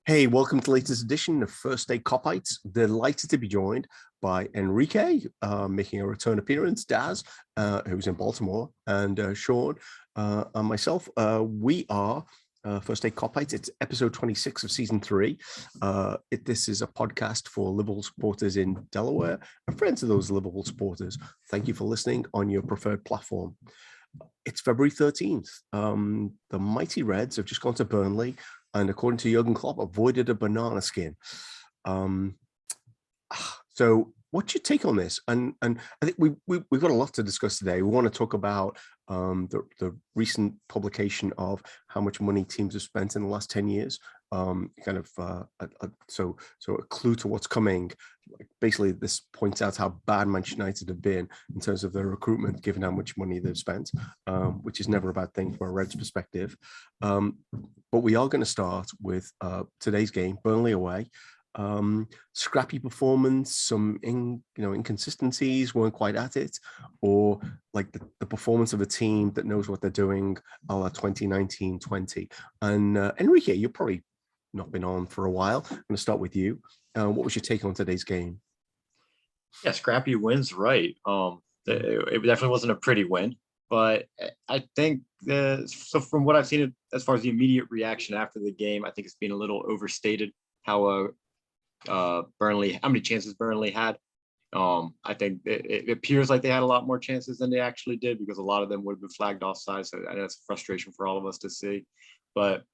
Hey, welcome to the latest edition of First State Kopites. Delighted to be joined by Enrique, making a return appearance, Daz, who's in Baltimore, and Sean, and myself. We are First State Kopites. It's episode 26 of season 3. This is a podcast for Liverpool supporters in Delaware and friends of those Liverpool supporters. Thank you for listening on your preferred platform. It's February 13th. The mighty Reds have just gone to Burnley and, according to Jurgen Klopp, avoided a banana skin. So what's your take on this? And I think we've got a lot to discuss today. We want to talk about the recent publication of how much money teams have spent in the last 10 years. So a clue to what's coming. Basically, this points out how bad Manchester United have been in terms of their recruitment, given how much money they've spent, which is never a bad thing from a Reds perspective. But we are going to start with today's game, Burnley away. Scrappy performance, some inconsistencies, weren't quite at it, or like the performance of a team that knows what they're doing, a la 2019-20. And Enrique, you've probably not been on for a while. I'm going to start with you. What was your take on today's game? Yeah, Scrappy wins right. It definitely wasn't a pretty win, but I think so from what I've seen as far as the immediate reaction after the game, I think it's been a little overstated how Burnley, how many chances Burnley had. I think it appears like they had a lot more chances than they actually did, because a lot of them would have been flagged offside. So that's a frustration for all of us to see. But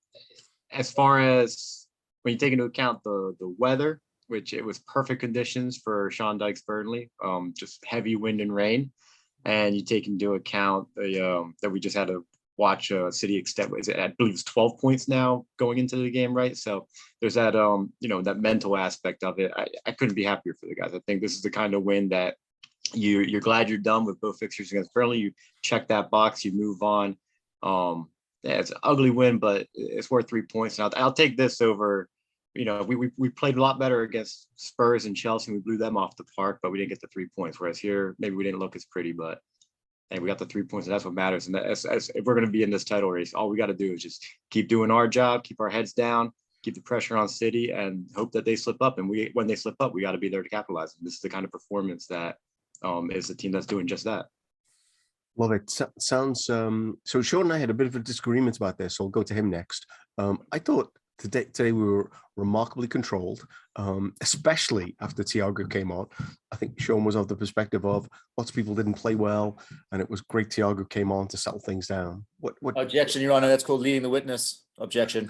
as far as when you take into account the weather, which it was perfect conditions for Sean Dyche's Burnley, just heavy wind and rain, and you take into account that we just had to watch City extend. I believe it's 12 points now going into the game, right? So there's that that mental aspect of it. I couldn't be happier for the guys. I think this is the kind of win that you're glad you're done with both fixtures against Burnley. You check that box, you move on. Yeah, it's an ugly win, but it's worth 3 points. And I'll take this over. We played a lot better against Spurs and Chelsea, and we blew them off the park, but we didn't get the 3 points. Whereas here, maybe we didn't look as pretty, but hey, we got the 3 points, and that's what matters. And as if we're going to be in this title race, all we got to do is just keep doing our job, keep our heads down, keep the pressure on City, and hope that they slip up. And when they slip up, we got to be there to capitalize. And this is the kind of performance that is a team that's doing just that. Love it. Sounds so Sean and I had a bit of a disagreement about this, so I'll go to him next. I thought today we were remarkably controlled, especially after Thiago came on. I think Sean was of the perspective of lots of people didn't play well, and it was great Thiago came on to settle things down. What Objection, Your Honor. That's called leading the witness. Objection.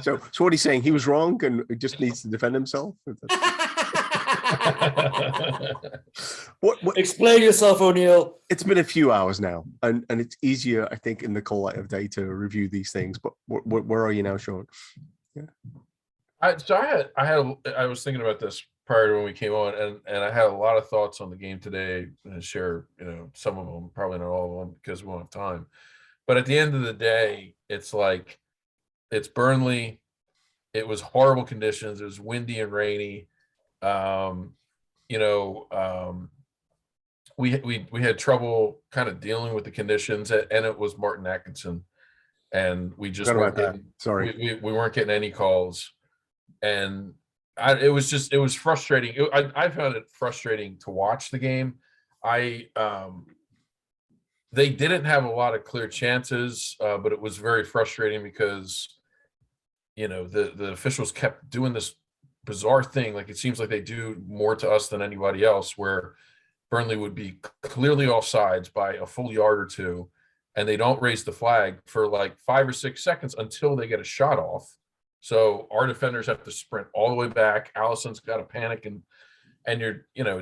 So what he's saying, he was wrong and just needs to defend himself. What Explain yourself, O'Neill. It's been a few hours now, and it's easier, I think, in the cold light of day to review these things. But where are you now, Sean? Yeah. I was thinking about this prior to when we came on, and I had a lot of thoughts on the game today, and share some of them, probably not all of them, because we won't have time. But at the end of the day, it's like it's Burnley. It was horrible conditions. It was windy and rainy. We had trouble kind of dealing with the conditions, and it was Martin Atkinson, and we just weren't getting, we weren't getting any calls, and it was frustrating. I found it frustrating to watch the game. They didn't have a lot of clear chances, but it was very frustrating because the officials kept doing this bizarre thing. Like, it seems like they do more to us than anybody else, where Burnley would be clearly offsides by a full yard or two, and they don't raise the flag for like 5 or 6 seconds until they get a shot off. So our defenders have to sprint all the way back. Allison's got to panic, and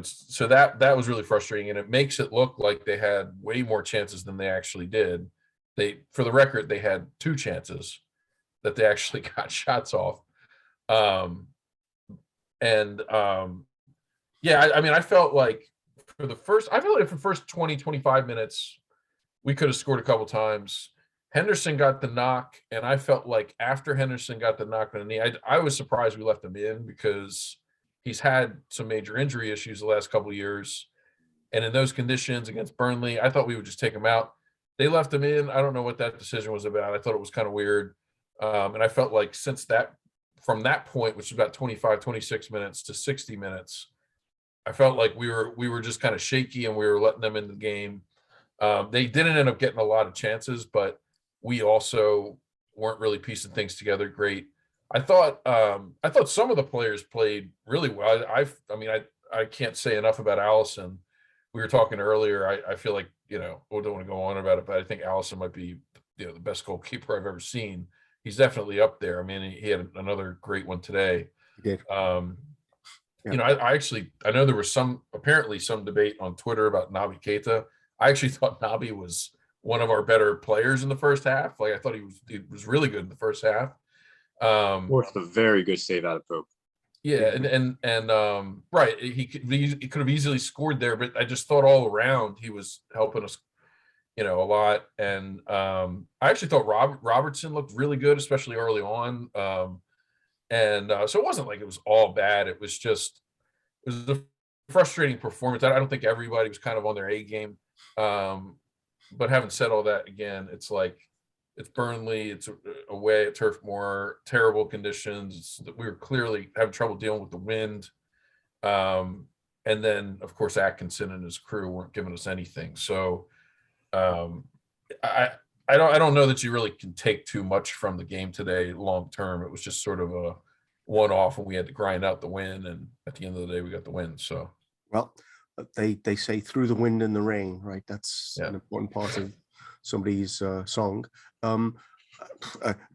so that was really frustrating, and it makes it look like they had way more chances than they actually did. For the record, they had 2 chances that they actually got shots off. I felt like for the first 20, 25 minutes, we could have scored a couple times. Henderson got the knock, and I felt like after Henderson got the knock on the knee, I was surprised we left him in, because he's had some major injury issues the last couple of years. And in those conditions against Burnley, I thought we would just take him out. They left him in. I don't know what that decision was about. I thought it was kind of weird. And I felt like from that point, which is about 25, 26 minutes to 60 minutes, I felt like we were just kind of shaky and we were letting them in the game. They didn't end up getting a lot of chances, but we also weren't really piecing things together great. I thought some of the players played really well. I can't say enough about Allison. We were talking earlier. I feel like, we don't want to go on about it, but I think Allison might be, the best goalkeeper I've ever seen. He's definitely up there. I mean, he had another great one today. He did. I know there was apparently some debate on Twitter about Naby Keita. I actually thought Naby was one of our better players in the first half. Like, I thought he was really good in the first half. Forced a very good save out of Pope. Yeah, and right, he could have easily scored there, but I just thought all around he was helping us, a lot. And I actually thought Robertson looked really good, especially early on. So it wasn't like it was all bad. It was a frustrating performance. I don't think everybody was kind of on their A game. But having said all that, again, it's like, it's Burnley, it's away at Turf Moor, terrible conditions. We were clearly having trouble dealing with the wind. And then, of course, Atkinson and his crew weren't giving us anything. So I don't know that you really can take too much from the game today long term. It was just sort of a one-off, and we had to grind out the win. And at the end of the day, we got the win. So, well, they say through the wind and the rain, right? That's an important part of somebody's song.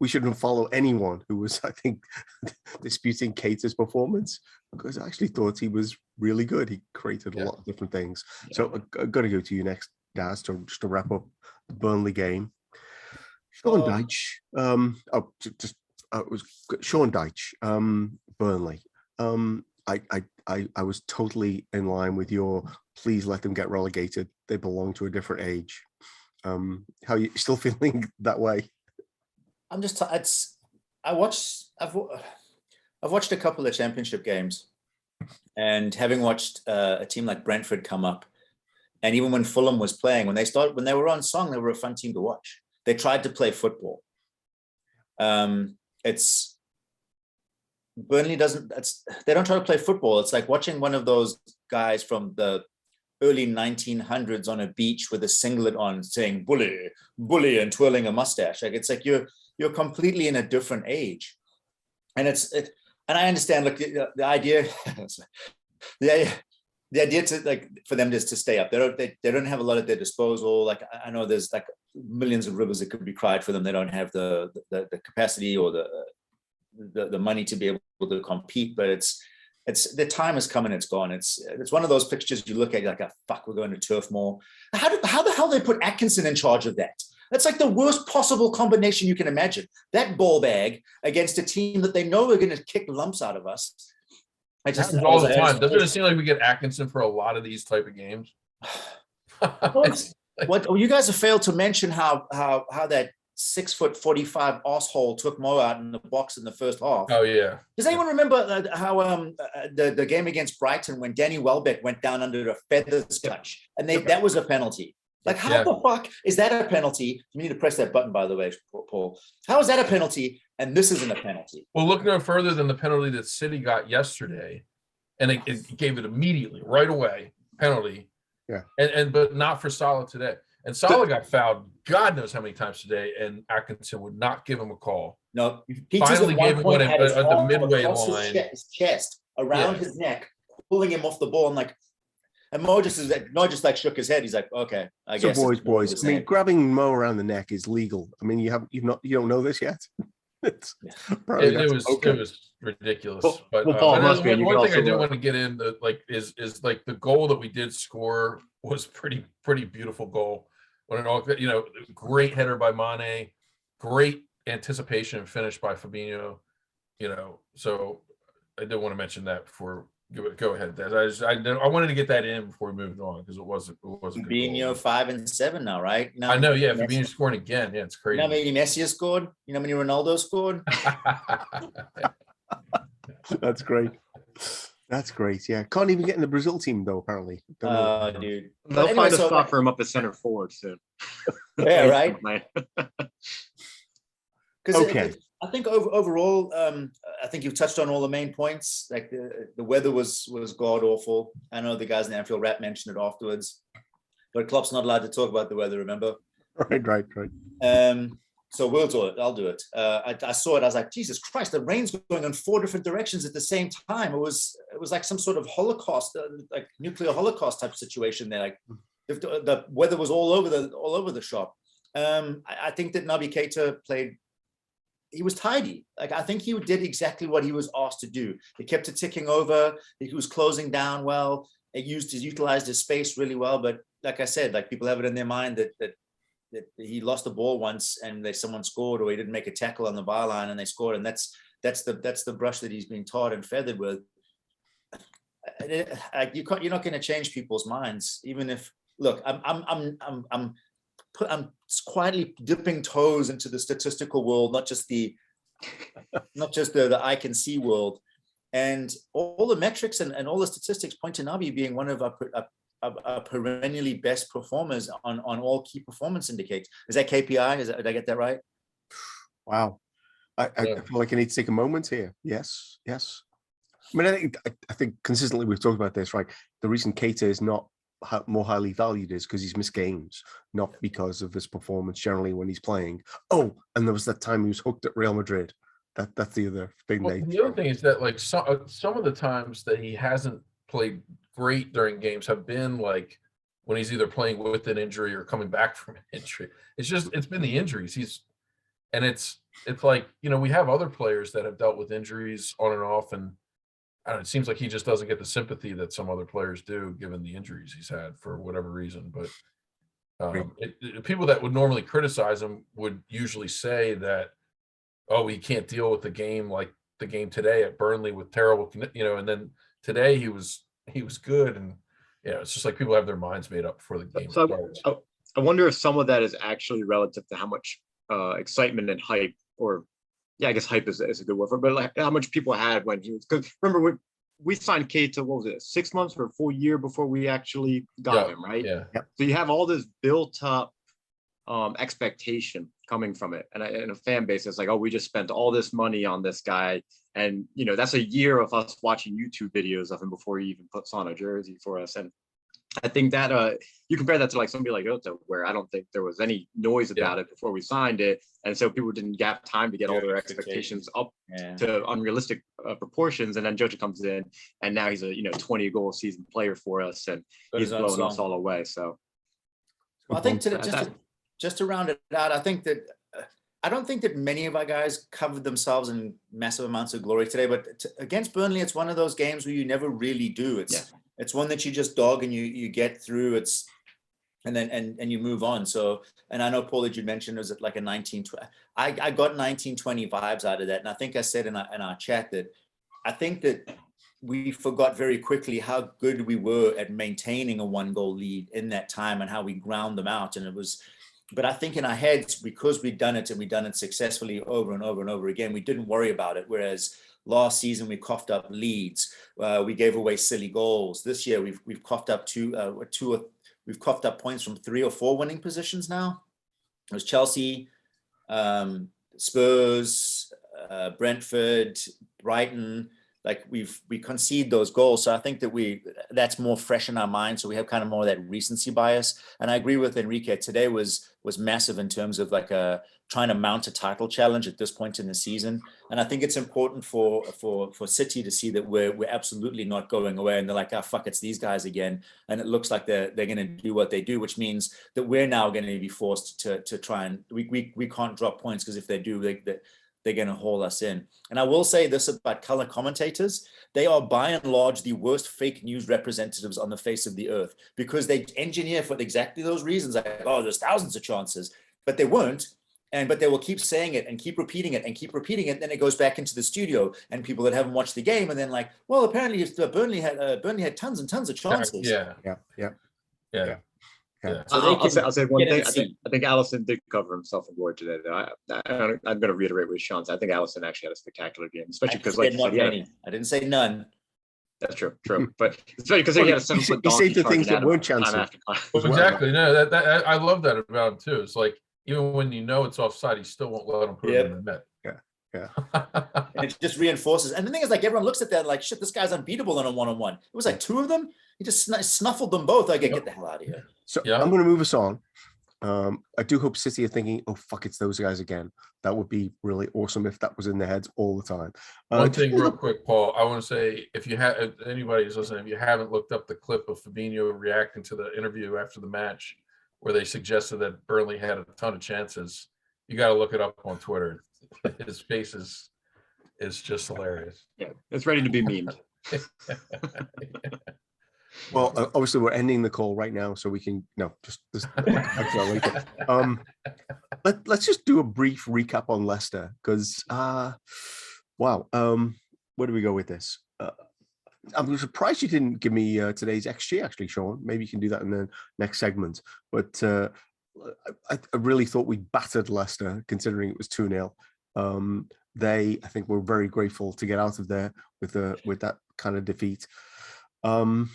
We shouldn't follow anyone who was, I think, disputing Keita's performance, because I actually thought he was really good. He created a lot of different things. So I've got to go to you next, Daz, just to wrap up the Burnley game. Sean Dyche, it was Sean Dyche, Burnley. I was totally in line with your please let them get relegated. They belong to a different age. How are you still feeling that way? I'm just, I've watched a couple of championship games, and having watched a team like Brentford come up, and even when Fulham was playing, when they were on song, they were a fun team to watch. They tried to play football. Burnley they don't try to play football. It's like watching one of those guys from the early 1900s on a beach with a singlet on saying bully, bully, and twirling a mustache. Like, it's like you're completely in a different age. And and I understand, like, the idea, the idea to, like, for them just to stay up. They don't have a lot at their disposal. Like, I know there's like millions of rivers that could be cried for them. They don't have the capacity or the money to be able to compete, but it's the time has come and it's gone. It's one of those pictures you look at, you're like, fuck, we're going to Turf Moor. How the hell they put Atkinson in charge of that? That's like the worst possible combination you can imagine. That ball bag against a team that they know are going to kick lumps out of us. I just all the time. Doesn't it seem like we get Atkinson for a lot of these type of games? You guys have failed to mention how that 6'45" asshole took Mo out in the box in the first half. Oh yeah. Does anyone remember how the game against Brighton, when Danny Welbeck went down under a feathers touch, and that was a penalty? Like, how the fuck is that a penalty? You need to press that button, by the way, Paul. How is that a penalty? And this isn't a penalty. Well, look no further than the penalty that City got yesterday, and it gave it immediately, right away, penalty. Yeah. But not for Salah today. And Salah got fouled God knows how many times today, and Atkinson would not give him a call. No, he finally gave him one at the midway line. His chest, around his neck, pulling him off the ball, and Mo just like shook his head. He's like, okay, I guess. So boys. I mean, grabbing Mo around the neck is legal. I mean, you don't know this yet. It was ridiculous. But one thing I do want to get in is like the goal that we did score was pretty beautiful goal. When it all, great header by Mane, great anticipation and finish by Fabinho. So I did want to mention that before. Go ahead, Daz. I wanted to get that in before we moved on, because it wasn't Fabinho 5 and 7 now, right? Now, I know, yeah. Fabinho's scoring again. Yeah, it's crazy. You know how many Messi has scored? You know how many Ronaldo scored? That's great. That's great. Yeah, can't even get in the Brazil team though. Apparently, dude. They'll find a spot for him up at center forward soon. Yeah, right. Okay. I think overall, I think you've touched on all the main points. Like the weather was god awful. I know the guys in the Anfield Rap mentioned it afterwards, but Klopp's not allowed to talk about the weather. Remember? Right. So we'll do it. I'll do it. I saw it. I was like, Jesus Christ! The rain's going in 4 different directions at the same time. It was like some sort of Holocaust, like nuclear Holocaust type situation there. Like if the weather was all over the shop. I think that Naby Keita played. He was tidy. Like I think he did exactly what he was asked to do. He kept it ticking over. He was closing down well. He utilized his space really well. But like I said, like people have it in their mind that he lost the ball once and someone scored, or he didn't make a tackle on the byline and they scored, and that's the brush that he's been tarred and feathered with. You're not going to change people's minds, even if look. I'm quietly dipping toes into the statistical world, not just the I can see world, and all the metrics and all the statistics point to Naby being one of our perennially best performers on all key performance indicators. Is that KPI? Did I get that right? Wow. I feel like I need to take a moment here. Yes. I mean, I think consistently we've talked about this, right? The reason Keita is not more highly valued is because he's missed games, not because of his performance generally when he's playing. Oh, and there was that time he was hooked at Real Madrid. That's the other thing. Well, the other thing is that like some of the times that he hasn't played great during games have been like when he's either playing with an injury or coming back from an injury. It's been the injuries. It's like, you know, we have other players that have dealt with injuries on and off, and I don't know, it seems like he just doesn't get the sympathy that some other players do, given the injuries he's had for whatever reason. But people that would normally criticize him would usually say that, oh, he can't deal with the game like the game today at Burnley with terrible, you know, and then today he was good, and it's just like people have their minds made up before the game starts. I wonder if some of that is actually relative to how much excitement and hype, or I guess hype is a good word for it, but like how much people had when he was, because remember we signed Keita, what was it, 6 months or a full year before we actually got him, right? Yeah. So you have all this built up expectation coming from it, and a fan base that's like, oh, we just spent all this money on this guy, and that's a year of us watching YouTube videos of him before he even puts on a jersey for us. And I think that you compare that to like somebody like Ota, where I don't think there was any noise about it before we signed it, and so people didn't have time to get all their expectations up to unrealistic proportions. And then Jota comes in, and now he's a 20 goal season player for us, and he's blowing us all away. So I think just to round it out, I think that I don't think that many of our guys covered themselves in massive amounts of glory today, but against Burnley, it's one of those games where you never really do. It's one that you just dog and you get through. And then you move on. So, and I know, Paul, that you mentioned, was it like a 1920? I got 1920 vibes out of that. And I think I said in our chat that I think that we forgot very quickly how good we were at maintaining a 1-goal lead in that time and how we ground them out. And but I think in our heads, because we'd done it and we'd done it successfully over and over and over again, we didn't worry about it. Whereas last season we coughed up leads, we gave away silly goals. This year we've coughed up we've coughed up points from 3 or 4 winning positions now. It was Chelsea, Spurs, Brentford, Brighton. Like we concede those goals. So I think that that's more fresh in our minds. So we have kind of more of that recency bias. And I agree with Enrique. Today was massive in terms of like trying to mount a title challenge at this point in the season. And I think it's important for City to see that we're absolutely not going away. And they're like, oh, fuck, it's these guys again. And it looks like they're going to do what they do, which means that we're now going to be forced to try and we can't drop points, because if they do, they're going to haul us in. And I will say this about color commentators: they are by and large the worst fake news representatives on the face of the earth, because they engineer for exactly those reasons. Like, oh, there's thousands of chances, but they won't. But they will keep saying it and keep repeating it and keep repeating it. Then it goes back into the studio, and people that haven't watched the game, and then like, well, apparently Burnley had tons and tons of chances. Yeah. So I'll say one thing. I think Alisson did cover himself in glory today. I'm going to reiterate what Sean said. I think Alisson actually had a spectacular game, especially because, like you said, I didn't say none. That's true. But especially because he had a 7-foot donkey. He saved the things that weren't chances. Well, exactly. No, that I love that about him too. It's like even when it's offside, he still won't let him put it in the net. Yeah. And it just reinforces. And the thing is, like, everyone looks at that like, shit, this guy's unbeatable in a one-on-one. It was like two of them. He just snuffled them both. Like, get the hell out of here. So I'm going to move us on. I do hope City are thinking, oh, fuck, it's those guys again. That would be really awesome if that was in their heads all the time. One thing real quick, Paul, I want to say, if you have anybody who's listening, if you haven't looked up the clip of Fabinho reacting to the interview after the match, where they suggested that Burnley had a ton of chances, you got to look it up on Twitter. His face is just hilarious. Yeah, it's ready to be memed. Well, obviously we're ending the call right now, so we can let's just do a brief recap on Leicester, because wow, where do we go with this? I'm surprised you didn't give me today's XG, actually, Sean. Maybe you can do that in the next segment. But I really thought we battered Leicester, considering it was 2-0. I think, were very grateful to get out of there with that kind of defeat. There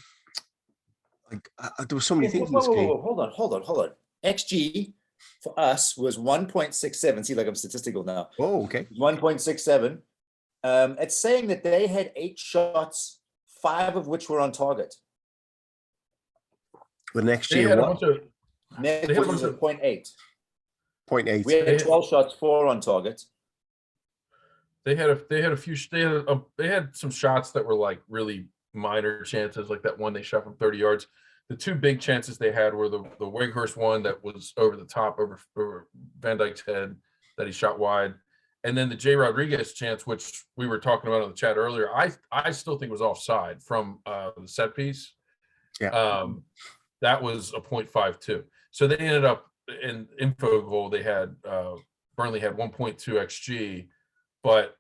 were so many things in this game. Hold on. XG for us was 1.67. See, like, I'm statistical now. Oh, okay. 1.67. It's saying that they had 8 shots, 5 of which were on target. The next year, Next year was at 0.8. 0.8. We had 12 shots, 4 on target. They had some shots that were like really minor chances, like that one they shot from 30 yards. The 2 big chances they had were the Weghorst one that was over the top over Van Dijk's head that he shot wide, and then the J. Rodriguez chance, which we were talking about in the chat earlier. I still think was offside from the set piece. Yeah. That was a 0.52. So they ended up in info goal. They had Burnley had 1.2 xG, but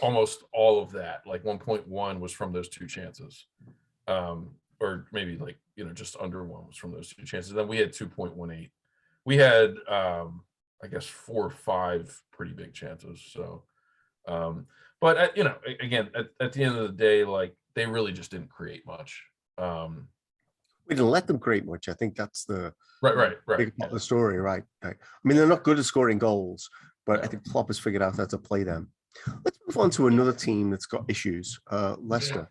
almost all of that, like 1.1, was from those 2 chances, or maybe like just under 1 was from those 2 chances. Then we had 2.18. We had I guess 4 or 5 pretty big chances. So, but again, at the end of the day, like, they really just didn't create much. We didn't let them create much. I think that's the right big part of the story, right? I mean, they're not good at scoring goals, but I think Klopp has figured out how to play them. Let's move on to another team that's got issues, Leicester.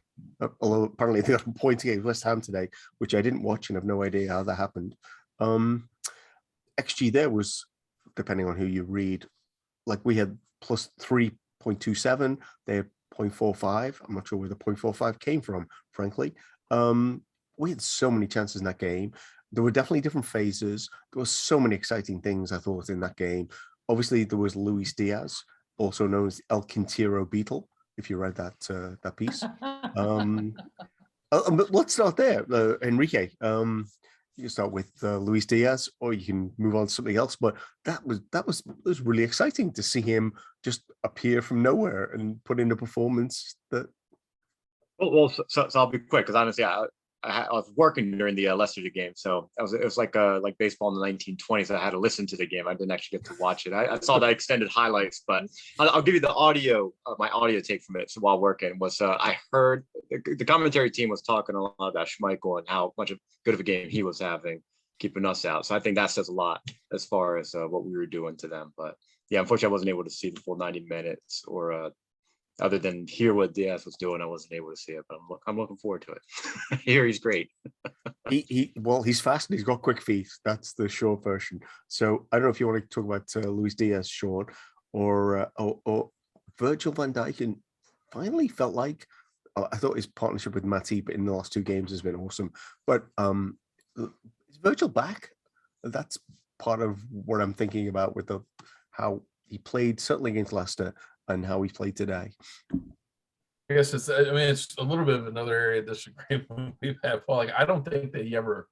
Although apparently they got a point against West Ham today, which I didn't watch and have no idea how that happened. XG there was, depending on who you read, like, we had plus 3.27, they had 0.45. I'm not sure where the 0.45 came from, frankly. We had so many chances in that game. There were definitely different phases. There were so many exciting things, I thought, in that game. Obviously, there was Luis Diaz, also known as El Quintero Beetle, if you read that piece. Let's start there, Enrique. You can start with Luis Diaz, or you can move on to something else. But that was really exciting to see him just appear from nowhere and put in a performance that. So I'll be quick, because honestly, I was working during the Leicester game, so it was like baseball in the 1920s. I had to listen to the game. I didn't actually get to watch it. I saw the extended highlights, but I'll give you the audio, my audio take from it. So while working was, I heard the commentary team was talking a lot about Schmeichel and how good of a game he was having, keeping us out. So I think that says a lot as far as what we were doing to them. But yeah, unfortunately, I wasn't able to see the full 90 minutes, or other than hear what Diaz was doing. I wasn't able to see it, but I'm looking forward to it. I hear he's great. He's fast and he's got quick feet. That's the short version. So I don't know if you want to talk about Luis Diaz, Sean, or Virgil van Dijk. And finally felt like, I thought his partnership with Matip in the last 2 games has been awesome. But is Virgil back? That's part of what I'm thinking about with how he played, certainly against Leicester, and how he played today. I guess it's a little bit of another area of disagreement we've had, Paul. Like, I don't think that he ever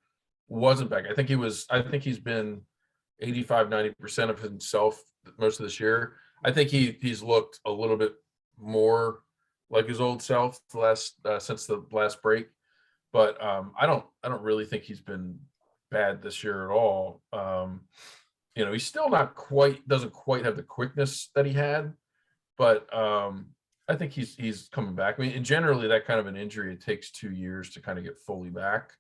wasn't back. I think he's been 85-90% of himself most of this year. I think he's looked a little bit more like his old self since the last break. But I don't really think he's been bad this year at all. He's still doesn't quite have the quickness that he had. But I think he's coming back. I mean, and generally, that kind of an injury, it takes 2 years to kind of get fully back.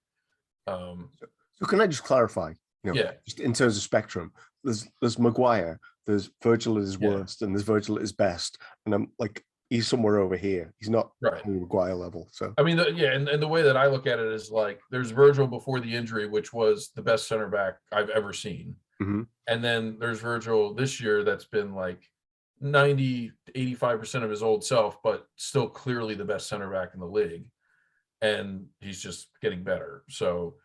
So can I just clarify? just in terms of spectrum. There's Maguire, there's Virgil at his worst, and there's Virgil at his best. And I'm like, he's somewhere over here. He's not Maguire level. So I mean, and the way that I look at it is like there's Virgil before the injury, which was the best center back I've ever seen. Mm-hmm. And then there's Virgil this year that's been like 90 to 85% of his old self, but still clearly the best center back in the league. And he's just getting better. So,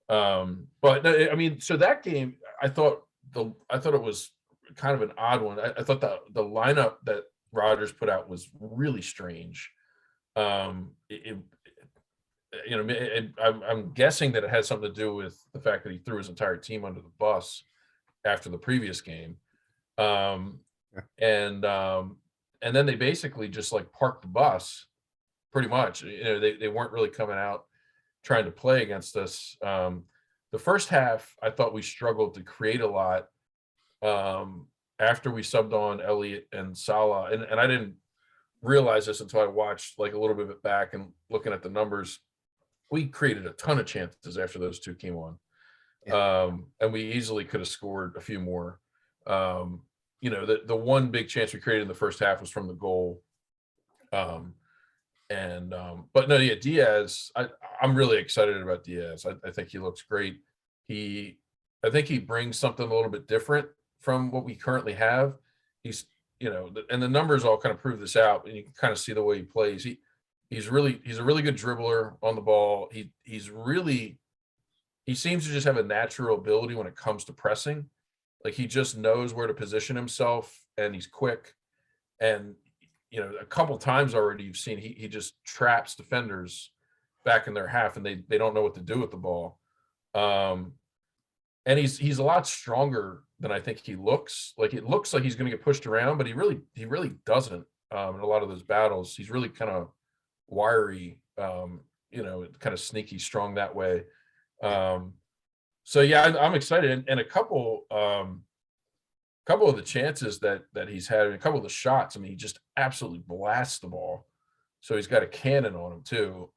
but I mean, so that game, I thought it was kind of an odd one. I thought the lineup that Rodgers put out was really strange. I'm guessing that it has something to do with the fact that he threw his entire team under the bus after the previous game. And then they basically just like parked the bus pretty much. They weren't really coming out trying to play against us. The first half, I thought we struggled to create a lot. After we subbed on Elliott and Salah, and I didn't realize this until I watched like a little bit of it back and looking at the numbers. We created a ton of chances after those two came on. And we easily could have scored a few more. The one big chance we created in the first half was from the goal. But no, Diaz, I'm really excited about Diaz. I think he looks great. I think he brings something a little bit different from what we currently have. He's, and the numbers all kind of prove this out, and you can kind of see the way he plays. He's a really good dribbler on the ball. He seems to just have a natural ability when it comes to pressing. Like he just knows where to position himself, and he's quick. And a couple times already you've seen he just traps defenders back in their half, and they don't know what to do with the ball. And he's a lot stronger than I think he looks. Like it looks like he's going to get pushed around, but he really doesn't. In a lot of those battles, he's really kind of wiry, kind of sneaky strong that way. So yeah, I'm excited. And a couple of the chances that he's had, and a couple of the shots, I mean, he just absolutely blasts the ball. So he's got a cannon on him too.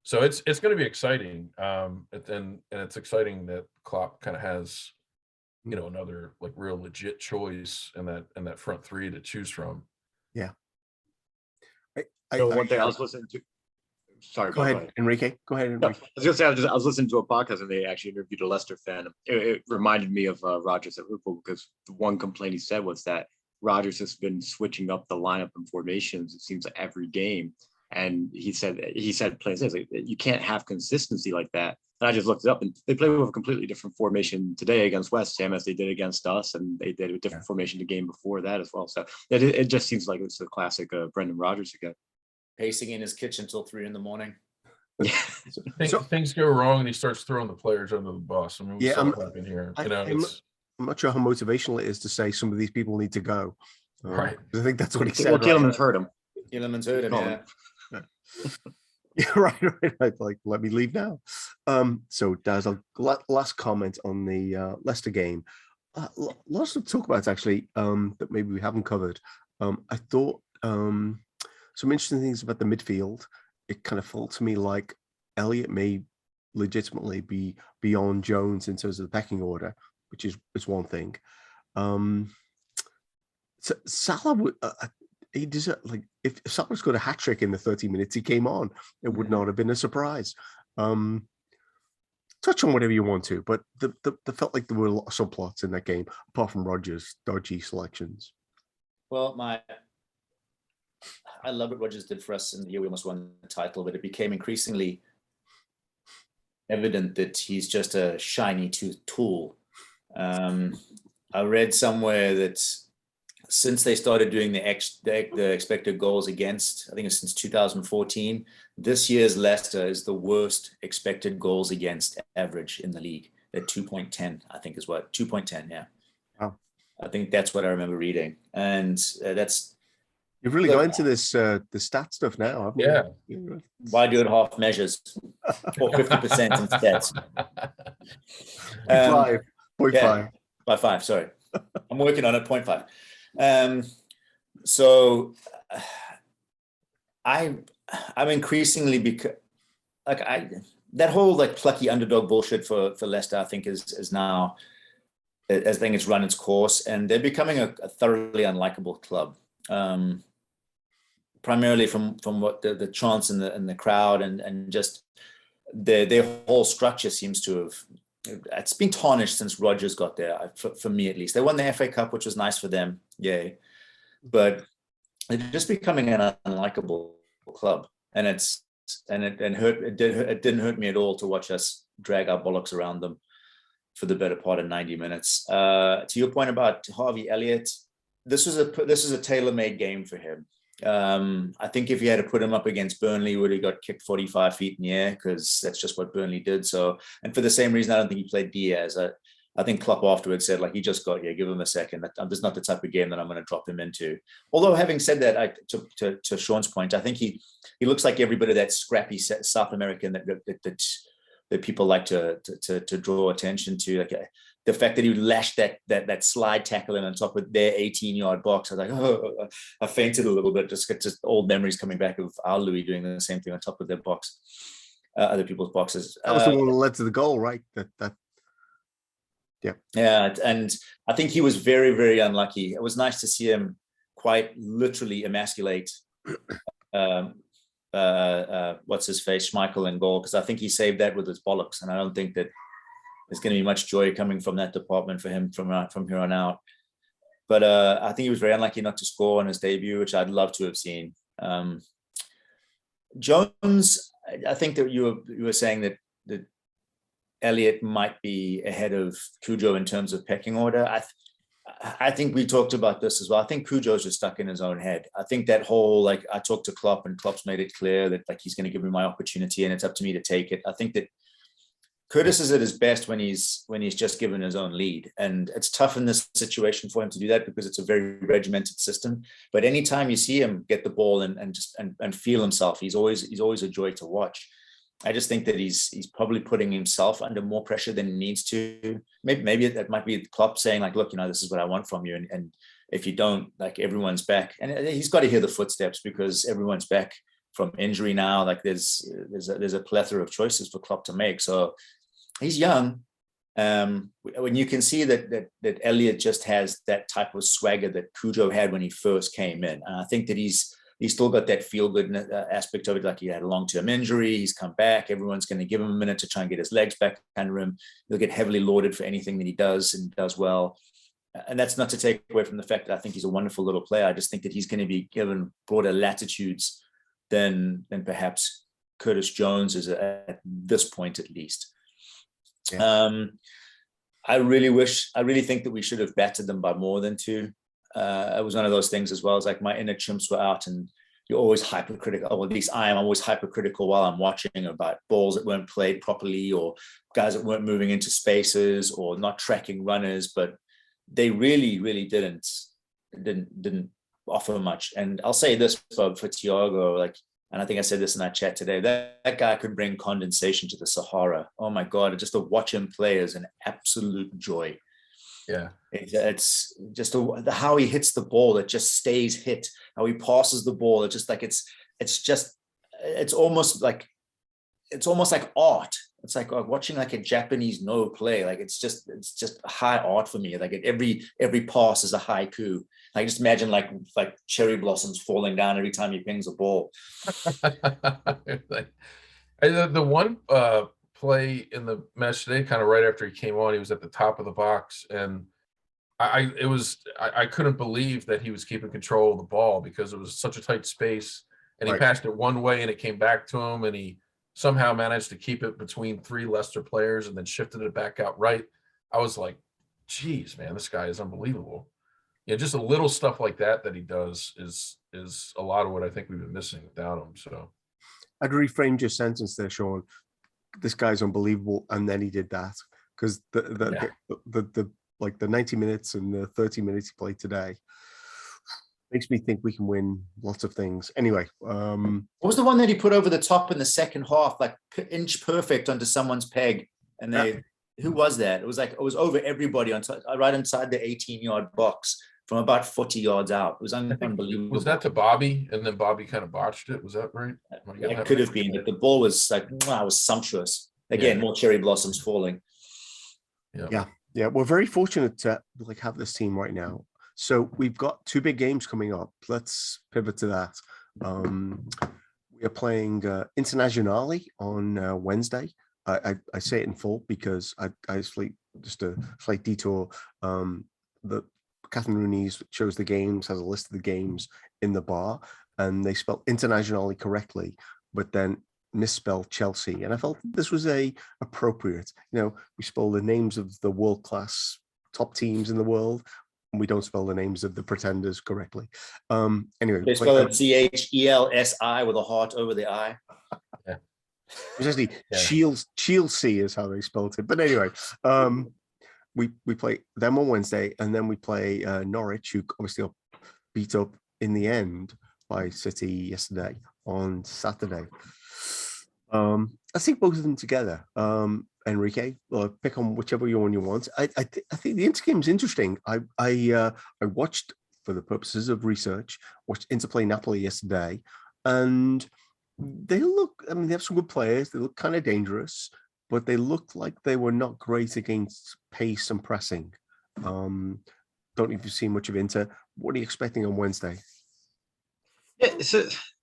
So it's going to be exciting. And it's exciting that Klopp kind of has, another like real legit choice in that front three to choose from. Yeah. One thing I was listening to. Sorry. Go ahead, Enrique. Go ahead, Enrique. No, I was going to say I was listening to a podcast and they actually interviewed a Leicester fan. It reminded me of Rodgers at Liverpool, because the one complaint he said was that Rodgers has been switching up the lineup and formations, it seems like every game. And he said plain like, you can't have consistency like that. And I just looked it up, and they played with a completely different formation today against West Ham as they did against us, and they did a different formation the game before that as well. So it just seems like it's a classic Brendan Rodgers again. Pacing in his kitchen till 3 a.m. Things go wrong, and he starts throwing the players under the bus. I mean, we saw what happened here. I'm not sure how motivational it is to say some of these people need to go. Right. I think that's what he said. Well, Tielemans heard him. Tielemans heard him, yeah. Yeah, right. Like, let me leave now. So Daz, last comment on the Leicester game. Lots to talk about actually, that maybe we haven't covered. I thought some interesting things about the midfield. It kind of felt to me like Elliott may legitimately be beyond Jones in terms of the pecking order, which is one thing. So Salah he deserved, like, if Salah scored a hat trick in the 30 minutes he came on, it would not have been a surprise. Touch on whatever you want to, but the felt like there were a lot of subplots in that game, apart from Rodgers' dodgy selections. Well, I love what Rodgers did for us in the year we almost won the title, but it became increasingly evident that he's just a shiny tool. I read somewhere that since they started doing the expected goals against, I think it's since 2014, this year's Leicester is the worst expected goals against average in the league at 2.10, I think is what, 2.10, yeah. Wow. I think that's what I remember reading. And that's... You've really got into this the stat stuff now, haven't you? Yeah. Why do it half measures or 50% instead? 0.5. By 5, sorry. I'm working on it, 0.5. So I'm increasingly that whole like plucky underdog bullshit for Leicester, I think is now, I think it's run its course, and they're becoming a thoroughly unlikable club. Primarily from what the chants in the crowd and just their whole structure seems to have, it's been tarnished since Rodgers got there, for me at least. They won the FA Cup, which was nice for them, yay, but they're just becoming an unlikable club, and it didn't hurt me at all to watch us drag our bollocks around them for the better part of 90 minutes. To your point about Harvey Elliott, this is a tailor-made game for him. I think if you had to put him up against Burnley, he would have got kicked 45 feet in the air, because that's just what Burnley did. So, and for the same reason, I don't think he played Diaz. I think Klopp afterwards said, like, he just got here, give him a second. That's not the type of game that I'm going to drop him into. Although, having said that, to Sean's point, I think he looks like every bit of that scrappy South American that people like to draw attention to. Like, the fact that he lashed that slide tackle in on top of their 18-yard box, I was like, oh, I fainted a little bit. Just old memories coming back of our Louis doing the same thing on top of their box, other people's boxes. That was the one that led to the goal, right? Yeah, and I think he was very, very unlucky. It was nice to see him quite literally emasculate what's his face, Schmeichel, in goal, because I think he saved that with his bollocks, and I don't think that there's going to be much joy coming from that department for him from here on out. But I think he was very unlucky not to score on his debut, which I'd love to have seen. Jones, I think that you were saying that Elliott might be ahead of Cujo in terms of pecking order. I think we talked about this as well. I think Cujo's just stuck in his own head. I think that whole, like, I talked to Klopp and Klopp's made it clear that, like, he's going to give me my opportunity and it's up to me to take it. I think that Curtis is at his best when he's just given his own lead, and it's tough in this situation for him to do that because it's a very regimented system. But anytime you see him get the ball and feel himself, he's always a joy to watch. I just think that he's probably putting himself under more pressure than he needs to. Maybe it might be Klopp saying, like, look, this is what I want from you, and if you don't, like, everyone's back, and he's got to hear the footsteps because everyone's back from injury now. Like, there's a plethora of choices for Klopp to make. So he's young. When you can see that Elliott just has that type of swagger that Cujo had when he first came in, and I think that he's still got that feel-good aspect of it. Like, he had a long-term injury, he's come back, everyone's going to give him a minute to try and get his legs back under him. He'll get heavily lauded for anything that he does and does well. And that's not to take away from the fact that I think he's a wonderful little player. I just think that he's going to be given broader latitudes than perhaps Curtis Jones is at this point, at least. Yeah. I really think that we should have battered them by more than 2. It was one of those things as well. It's like my inner chimps were out, and you're always hypercritical. Or at least I am always hypercritical while I'm watching about balls that weren't played properly, or guys that weren't moving into spaces, or not tracking runners. But they really, really didn't offer much. And I'll say this for Thiago, like, and I think I said this in that chat today, that guy could bring condensation to the Sahara. Oh my God, just to watch him play is an absolute joy. Yeah, it's just how he hits the ball. It just stays hit. How he passes the ball. It's just like it's almost like art. It's like watching like a Japanese no play. Like it's just high art for me. Like every pass is a haiku. I just imagine like cherry blossoms falling down every time he pings a ball. The one play in the match today, kind of right after he came on, he was at the top of the box, and I couldn't believe that he was keeping control of the ball because it was such a tight space, and he passed it one way and it came back to him, and he somehow managed to keep it between 3 Leicester players and then shifted it back out right. I was like, geez, man, this guy is unbelievable. Just a little stuff like that he does is a lot of what I think we've been missing without him. So I'd reframe your sentence there, Sean. This guy's unbelievable, and then he did that, because the 90 minutes and the 30 minutes he played today makes me think we can win lots of things. Anyway, what was the one that he put over the top in the second half, like inch perfect onto someone's peg, and who was that? It was over everybody right inside the 18-yard box from about 40 yards out. It was unbelievable. Was that to Bobby, and then Bobby kind of botched it? Was that right? It could have been, but the ball was like, wow, it was sumptuous. Again, more cherry blossoms falling. Yeah. We're very fortunate to like have this team right now. So we've got 2 big games coming up. Let's pivot to that. We are playing Internazionale on Wednesday. I say it in full because I just a slight detour. The Catherine Rooney's shows the games, has a list of the games in the bar, and they spelled Internazionale correctly, but then misspelled Chelsea. And I felt this was appropriate. We spell the names of the world-class top teams in the world, and we don't spell the names of the pretenders correctly. Anyway, they spell it CHELSI with a heart over the I. It's actually Chelsea is how they spelled it. But anyway, we play them on Wednesday, and then we play Norwich, who obviously got beat up in the end by City yesterday on Saturday. I think both of them together. Enrique, pick on whichever one you want. I think the Inter game is interesting. I watched, for the purposes of research, watched Inter play Napoli yesterday, and they have some good players. They look kind of dangerous, but they looked like they were not great against pace and pressing. Don't know if you've seen much of Inter. What are you expecting on Wednesday? Yeah,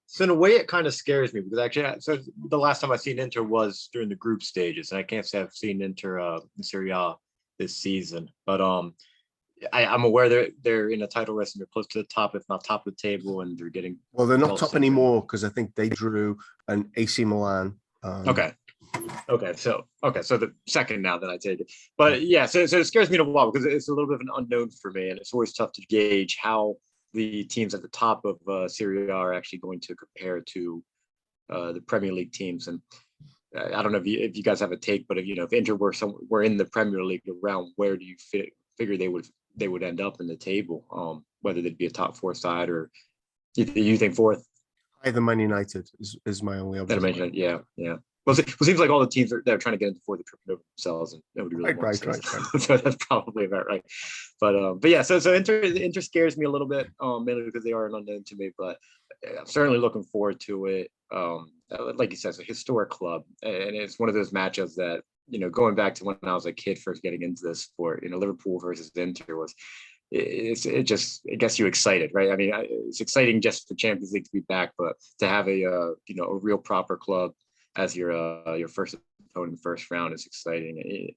so in a way, it kind of scares me because actually, so the last time I seen Inter was during the group stages, and I can't say I've seen Inter in Serie A this season. But I'm aware they're in a title race and they're close to the top, if not top of the table, and they're getting. Well, they're not top anymore because I think they drew an AC Milan. Okay, so the second now that I take it, but so it scares me in a while because it's a little bit of an unknown for me, and it's always tough to gauge how the teams at the top of Serie A are actually going to compare to the Premier League teams. And I don't know if you guys have a take, but if Inter were in the Premier League around, where do you figure they would end up in the table? Whether they'd be a top 4 side, or you think 4th? Either Man United is my only observation. Yeah. Well, it seems like all the teams they're trying to get into 4th, they're tripping over themselves, and nobody really wants right. So that's probably about right. But yeah, so Inter scares me a little bit, mainly because they are an unknown to me. But I'm certainly looking forward to it. Like you said, it's a historic club, and it's one of those matchups that going back to when I was a kid first getting into this sport. Liverpool versus Inter was. It gets you excited, right? I mean, it's exciting just for Champions League to be back, but to have a real proper club as your first opponent in the first round is exciting.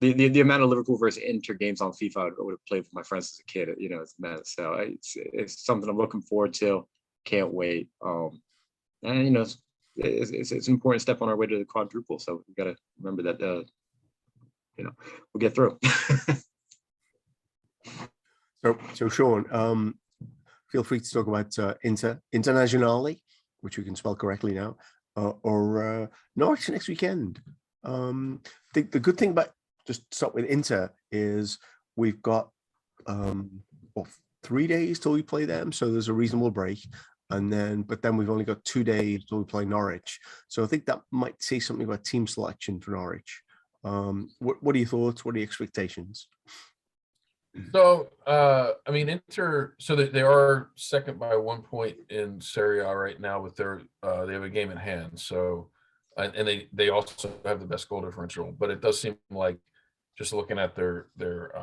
The amount of Liverpool versus Inter games on FIFA I would have played with my friends as a kid, it's mad. So it's something I'm looking forward to. Can't wait. And it's an important step on our way to the quadruple. So we got to remember that. We'll get through. So Sean, feel free to talk about Internazionale, which we can spell correctly now, or Norwich next weekend. The good thing about, just start with Inter, is we've got 3 days till we play them, so there's a reasonable break, but then we've only got 2 days till we play Norwich. So I think that might say something about team selection for Norwich. What are your thoughts? What are your expectations? So, Inter, so they are second by 1 point in Serie A right now with they have a game in hand. So, and they also have the best goal differential, but it does seem like, just looking at their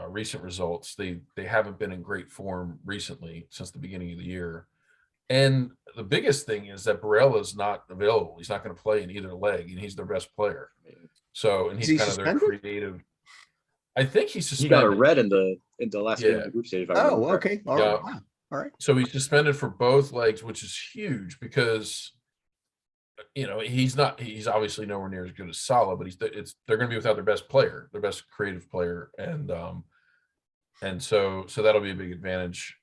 recent results, they haven't been in great form recently since the beginning of the year. And the biggest thing is that Barella is not available. He's not going to play in either leg, and he's their best player. So, and he's kind of their creative. I think he's suspended. He got a red in the last game of the group stage. Okay. All right. All right. So he's suspended for both legs, which is huge because, he's obviously nowhere near as good as Salah, but they're going to be without their best player, their best creative player. And so that'll be a big advantage.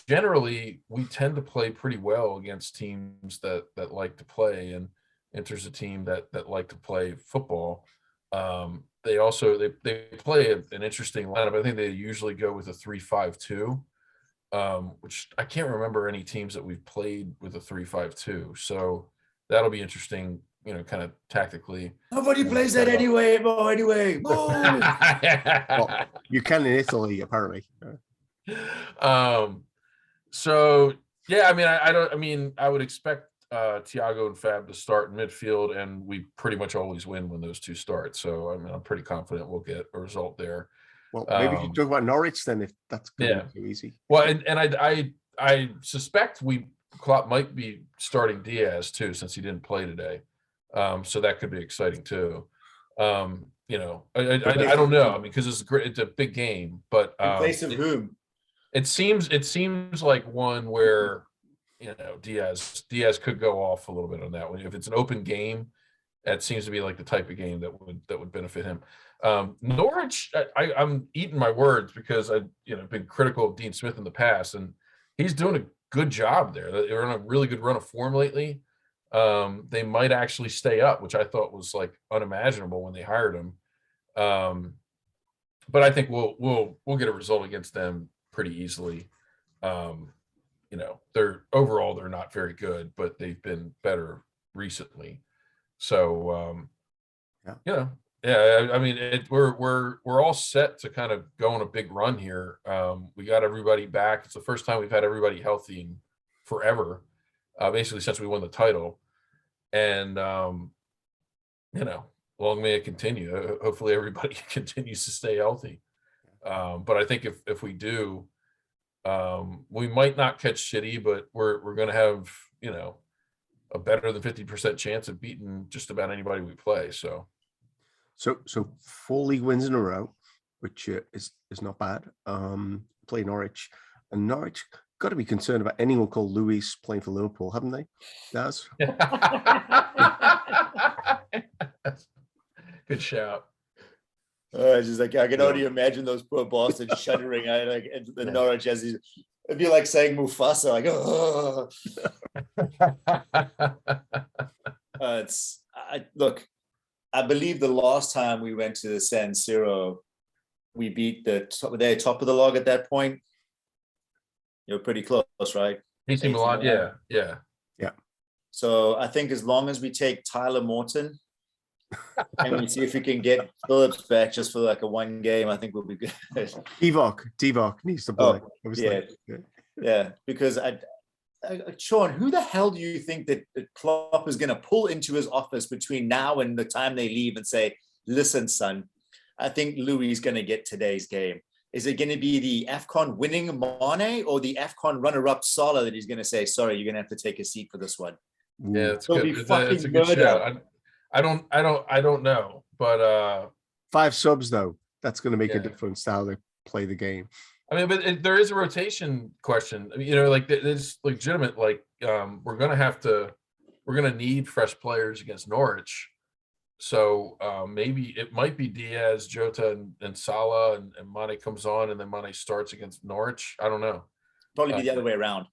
Generally we tend to play pretty well against teams that like to play, and Inter's a team that like to play football. They also they play an interesting lineup. I think they usually go with a 3-5-2, which I can't remember any teams that we've played with a 3-5-2. So that'll be interesting, kind of tactically. Nobody plays that anyway. Well, You can in Italy, apparently. So yeah, I mean, I would expect Thiago and Fab to start in midfield, and we pretty much always win when those two start. So I mean, I'm pretty confident we'll get a result there. Well, maybe you talk about Norwich then, if that's going to be too easy. Well, and I suspect Klopp might be starting Diaz too, since he didn't play today. So that could be exciting too. You know, I don't know. I mean, because it's a big game, but In place of whom? It seems like one where, you know, Diaz could go off a little bit on that one. If it's an open game, that seems to be like the type of game that would benefit him. Norwich, I'm eating my words because I've been critical of Dean Smith in the past, and he's doing a good job there. They're on a really good run of form lately. They might actually stay up, which I thought was like unimaginable when they hired him. But I think we'll get a result against them pretty easily. You know, they're not very good, but they've been better recently. So I mean, we're all set to kind of go on a big run here. We got everybody back. It's the first time we've had everybody healthy in forever, basically since we won the title. And long may it continue. Hopefully everybody continues to stay healthy. But I think if we do, we might not catch City, but we're going to have, a better than 50% chance of beating just about anybody we play. So 4 league wins in a row, which is not bad. Play Norwich, and Norwich got to be concerned about anyone called Luis playing for Liverpool, haven't they? Daz? Good shout. It's just like I can only imagine those poor bastards shuddering. The Norwich as it'd be like saying Mufasa, like oh. Look. I believe the last time we went to the San Siro, we beat the top of the log at that point. You're pretty close, right? AC Milan, yeah. So I think as long as we take Tyler Morton and we see if we can get Phillips back just for like a one game, I think we'll be good. Divock needs to play. Yeah, because Sean, who the hell do you think that Klopp is going to pull into his office between now and the time they leave and say, listen, son, I think Louis is going to get today's game. Is it going to be the AFCON winning Mane or the AFCON runner-up Salah that he's going to say, sorry, you're going to have to take a seat for this one? Yeah, it's good. It's a good shout. I don't know, but 5 subs though, that's going to make a difference to how they play the game. I mean, but there is a rotation question. I mean, like it's legitimate. Like we're gonna need fresh players against Norwich. So maybe it might be Diaz, Jota, and Salah, and Mane comes on, and then Mane starts against Norwich. I don't know. Probably be the other way around.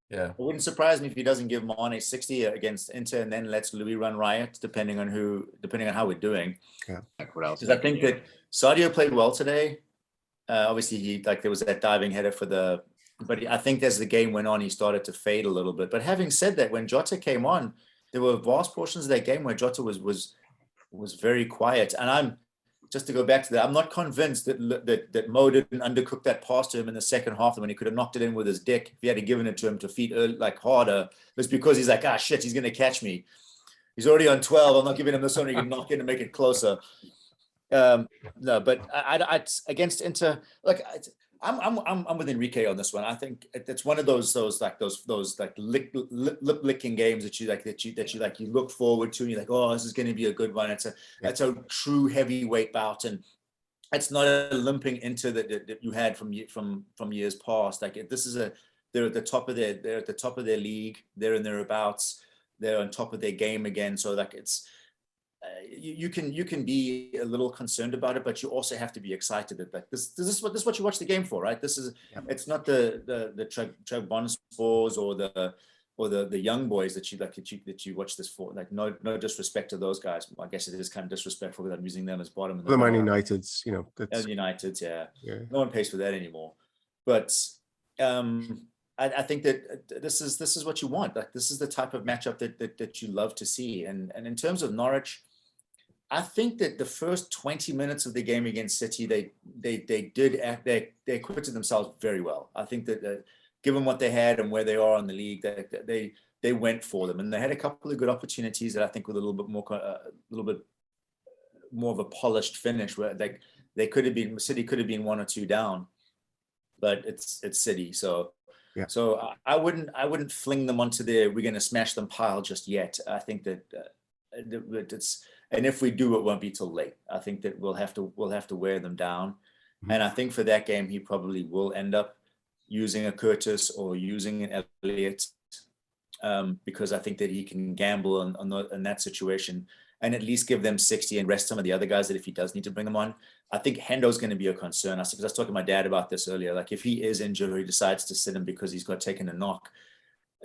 Yeah, it wouldn't surprise me if he doesn't give Mane 60 against Inter, and then lets Louis run riot, depending on how we're doing. Yeah. What else? Because I think that Sadio played well today. Obviously, there was that diving header but I think as the game went on, he started to fade a little bit. But having said that, when Jota came on, there were vast portions of that game where Jota was very quiet. And I'm just to go back to that, I'm not convinced that Mo didn't undercook that pass to him in the second half when he could have knocked it in with his dick. If he had given it to him to feet harder, it's because he's like, shit, he's going to catch me. He's already on 12. I'm not giving him this one. He can knock in and make it closer. No, but I against Inter, I'm with Enrique on this one. I think it's one of those lip licking games that you look forward to and you're like, oh, this is going to be a good one. It's a true heavyweight bout, and it's not a limping Inter that you had from years past. They're at the top of their league. They're in thereabouts. They're on top of their game again. So it's. You can be a little concerned about it, but you also have to be excited that this is what you watch the game for, right? It's not the Trev Bonspors or the young boys that you watch this for. Like no disrespect to those guys. I guess it is kind of disrespectful that I'm using them as bottom. The Man United's, United's, yeah. No one pays for that anymore. But I think that this is what you want. Like this is the type of matchup that you love to see. And in terms of Norwich, I think that the first 20 minutes of the game against City, they acquitted themselves very well. I think that given what they had and where they are in the league, they went for them, and they had a couple of good opportunities that I think with a little bit more of a polished finish, where they could have been, City could have been 1 or 2 down, but it's City, so. Yeah. So I wouldn't fling them onto we're going to smash them pile just yet. I think that it's, and if we do, it won't be till late. I think that we'll have to wear them down. Mm-hmm. And I think for that game, he probably will end up using a Curtis or using an Elliott, because I think that he can gamble on that situation and at least give them 60 and rest some of the other guys that if he does need to bring them on. I think Hendo's going to be a concern. Because I was talking to my dad about this earlier. Like if he is injured or he decides to sit him because he's got taken a knock,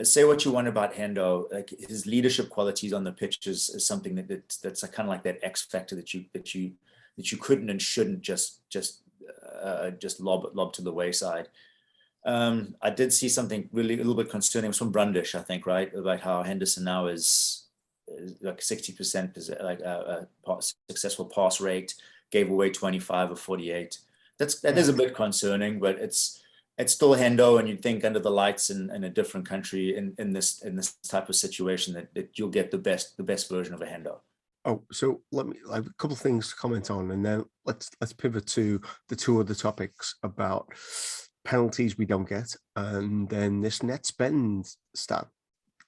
say what you want about Hendo, like his leadership qualities on the pitch is something that's kind of like that X factor that you couldn't and shouldn't just lob to the wayside. I did see something really a little bit concerning. It was from Brundish, I think, right, about how Henderson now is like 60% like a successful pass rate, gave away 25 or 48. That is a bit concerning, but it's still Hendo, and you'd think under the lights in a different country in this type of situation that you'll get the best version of a Hendo. Oh, so I have a couple of things to comment on, and then let's pivot to the 2 other topics about penalties we don't get, and then this net spend stat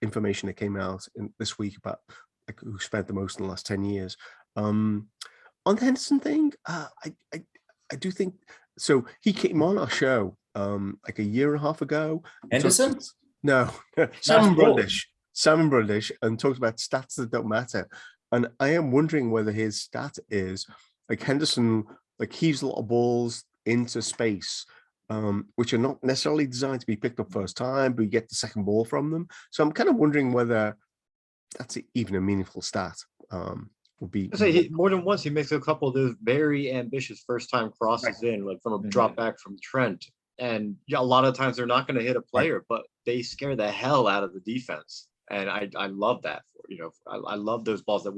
information that came out this week about like who spent the most in the last 10 years. On the Henderson thing, I do think so. He came on our show like a year and a half ago. Henderson? No, Simon Brundish, and talked about stats that don't matter. And I am wondering whether his stat is like Henderson, like heaves a lot of balls into space, which are not necessarily designed to be picked up first time, but you get the second ball from them. So I'm kind of wondering whether that's even a meaningful stat. Would be more than once he makes a couple of those very ambitious first time crosses in, like from a drop back from Trent. And yeah, a lot of times they're not going to hit a player, but they scare the hell out of the defense. And I love that. I love those balls that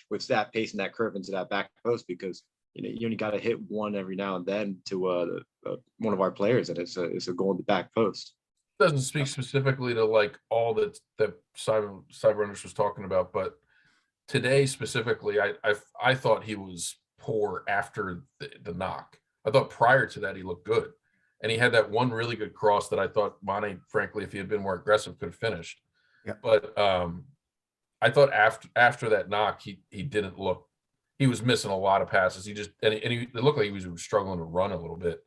with that pace and that curve into that back post, because you only got to hit one every now and then to one of our players, and it's a goal in the back post. Doesn't speak specifically to like all that Simon was talking about, but today specifically, I thought he was poor after the knock. I thought prior to that he looked good, and he had that one really good cross that I thought Mane, frankly, if he had been more aggressive, could have finished. Yeah. But I thought after that knock, he didn't look. He was missing a lot of passes. It looked like he was struggling to run a little bit.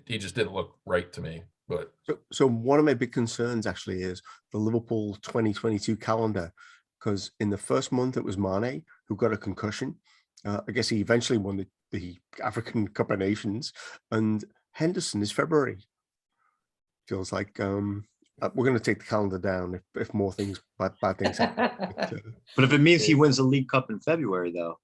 He just didn't look right to me. But so one of my big concerns actually is the Liverpool 2022 calendar, because in the first month it was Mane who got a concussion. I guess he eventually won the African Cup of Nations, and Henderson is February. Feels like we're going to take the calendar down if more things bad things happen. But if it means he wins the League Cup in February, though.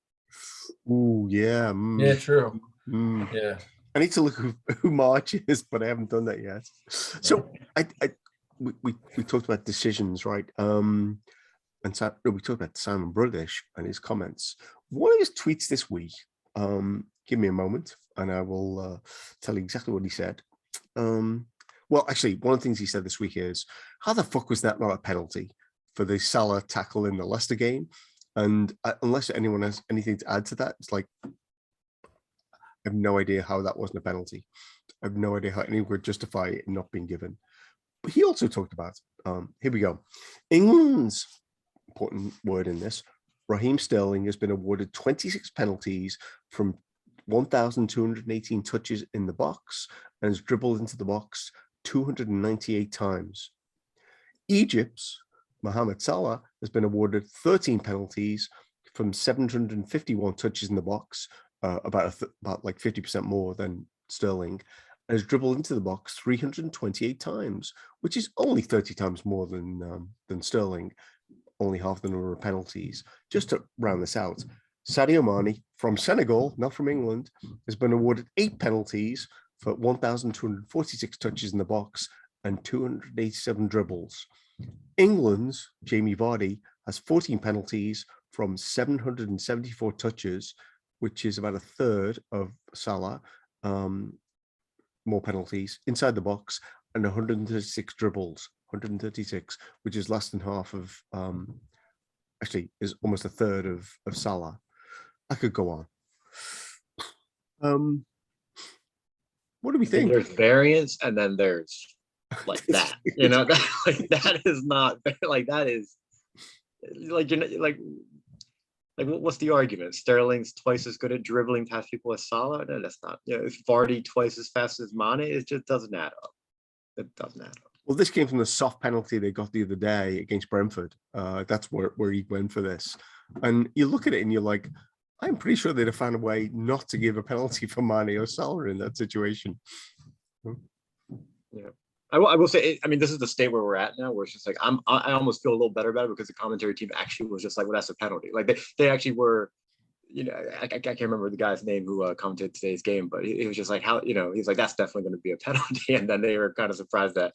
Ooh, yeah. Yeah, true. Yeah. I need to look who March is, but I haven't done that yet. So we talked about decisions, right? And so we talked about Simon Brundish and his comments. One of his tweets this week. Give me a moment, and I will tell you exactly what he said. Well, actually, one of the things he said this week is, how the fuck was that not a penalty for the Salah tackle in the Leicester game? And unless anyone has anything to add to that, it's like, I have no idea how that wasn't a penalty. I have no idea how anyone could justify it not being given. But he also talked about, here we go, England's important word in this, Raheem Sterling has been awarded 26 penalties from 1,218 touches in the box and has dribbled into the box 298 times. Egypt's Mohamed Salah has been awarded 13 penalties from 751 touches in the box, about like 50% more than Sterling, and has dribbled into the box 328 times, which is only 30 times more than Sterling, only half the number of penalties. Just to round this out, Sadio Mane from Senegal, not from England, has been awarded 8 penalties for 1,246 touches in the box and 287 dribbles. England's Jamie Vardy has 14 penalties from 774 touches, which is about a third of Salah, more penalties inside the box, and 136 dribbles, 136, which is less than half of, actually is almost a third of Salah. I could go on. What do we think? There's variance, and then there's like that. You know, that is not like that is like you're not, like what's the argument? Sterling's twice as good at dribbling past people as Salah. No, that's not. You know, if Vardy twice as fast as Mane, it just doesn't add up. It doesn't add up. Well, this came from the soft penalty they got the other day against Brentford. That's where he went for this. And you look at it and you're like, I'm pretty sure they'd have found a way not to give a penalty for Mane or Salah in that situation. Yeah. I will say, I mean, this is the state where we're at now, where it's just like, I almost feel a little better about it because the commentary team actually was just like, well, that's a penalty. Like they actually were, you know, I can't remember the guy's name who commented today's game, but he was just like, how, you know, he's like, that's definitely going to be a penalty. And then they were kind of surprised that,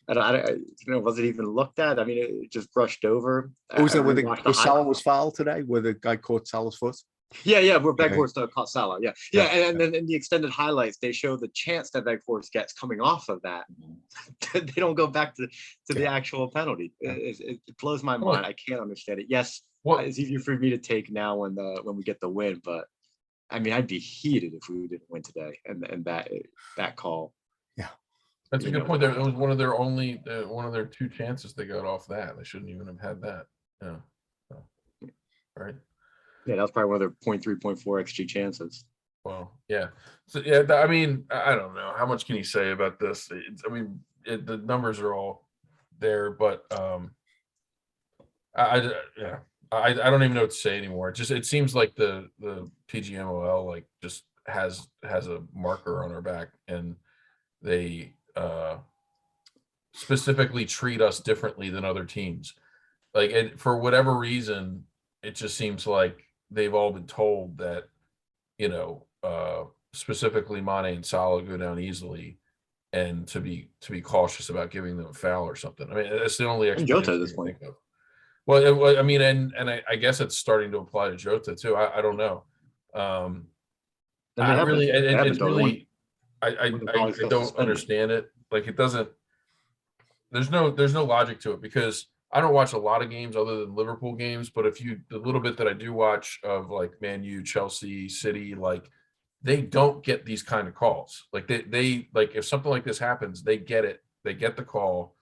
I you know, was it even looked at? I mean, it just brushed over. Was that where Salah was fouled today, where the guy caught Salah's foot? Yeah, where Weghorst caught Salah. Yeah. And then in the extended highlights, they show the chance that Weghorst gets coming off of that. They don't go back to the actual penalty. It blows my mind. I can't understand it. Yes, it's easier for me to take now when we get the win, but I mean, I'd be heated if we didn't win today. And that call. Yeah, that's a good point. There, it was one of their two chances they got off that. They shouldn't even have had that. Yeah. So, all right. Yeah, that was probably one of their 0.3, 0.4 XG chances. Well, yeah. So, yeah, I mean, I don't know. How much can you say about this? The numbers are all there, but I don't even know what to say anymore. It seems like the PGMOL like just has a marker on our back, and they specifically treat us differently than other teams. Like, for whatever reason, it just seems like they've all been told that, you know, specifically Mane and Salah go down easily, and to be cautious about giving them a foul or something. I mean, that's the only explanation Jota at this point. Well, I mean, and I guess it's starting to apply to Jota too. I don't know. I don't understand it. Like, it doesn't. There's no logic to it, because I don't watch a lot of games other than Liverpool games, but the little bit that I do watch of like Man U, Chelsea, City, like, they don't get these kind of calls. Like they like, if something like this happens, they get it. They get the call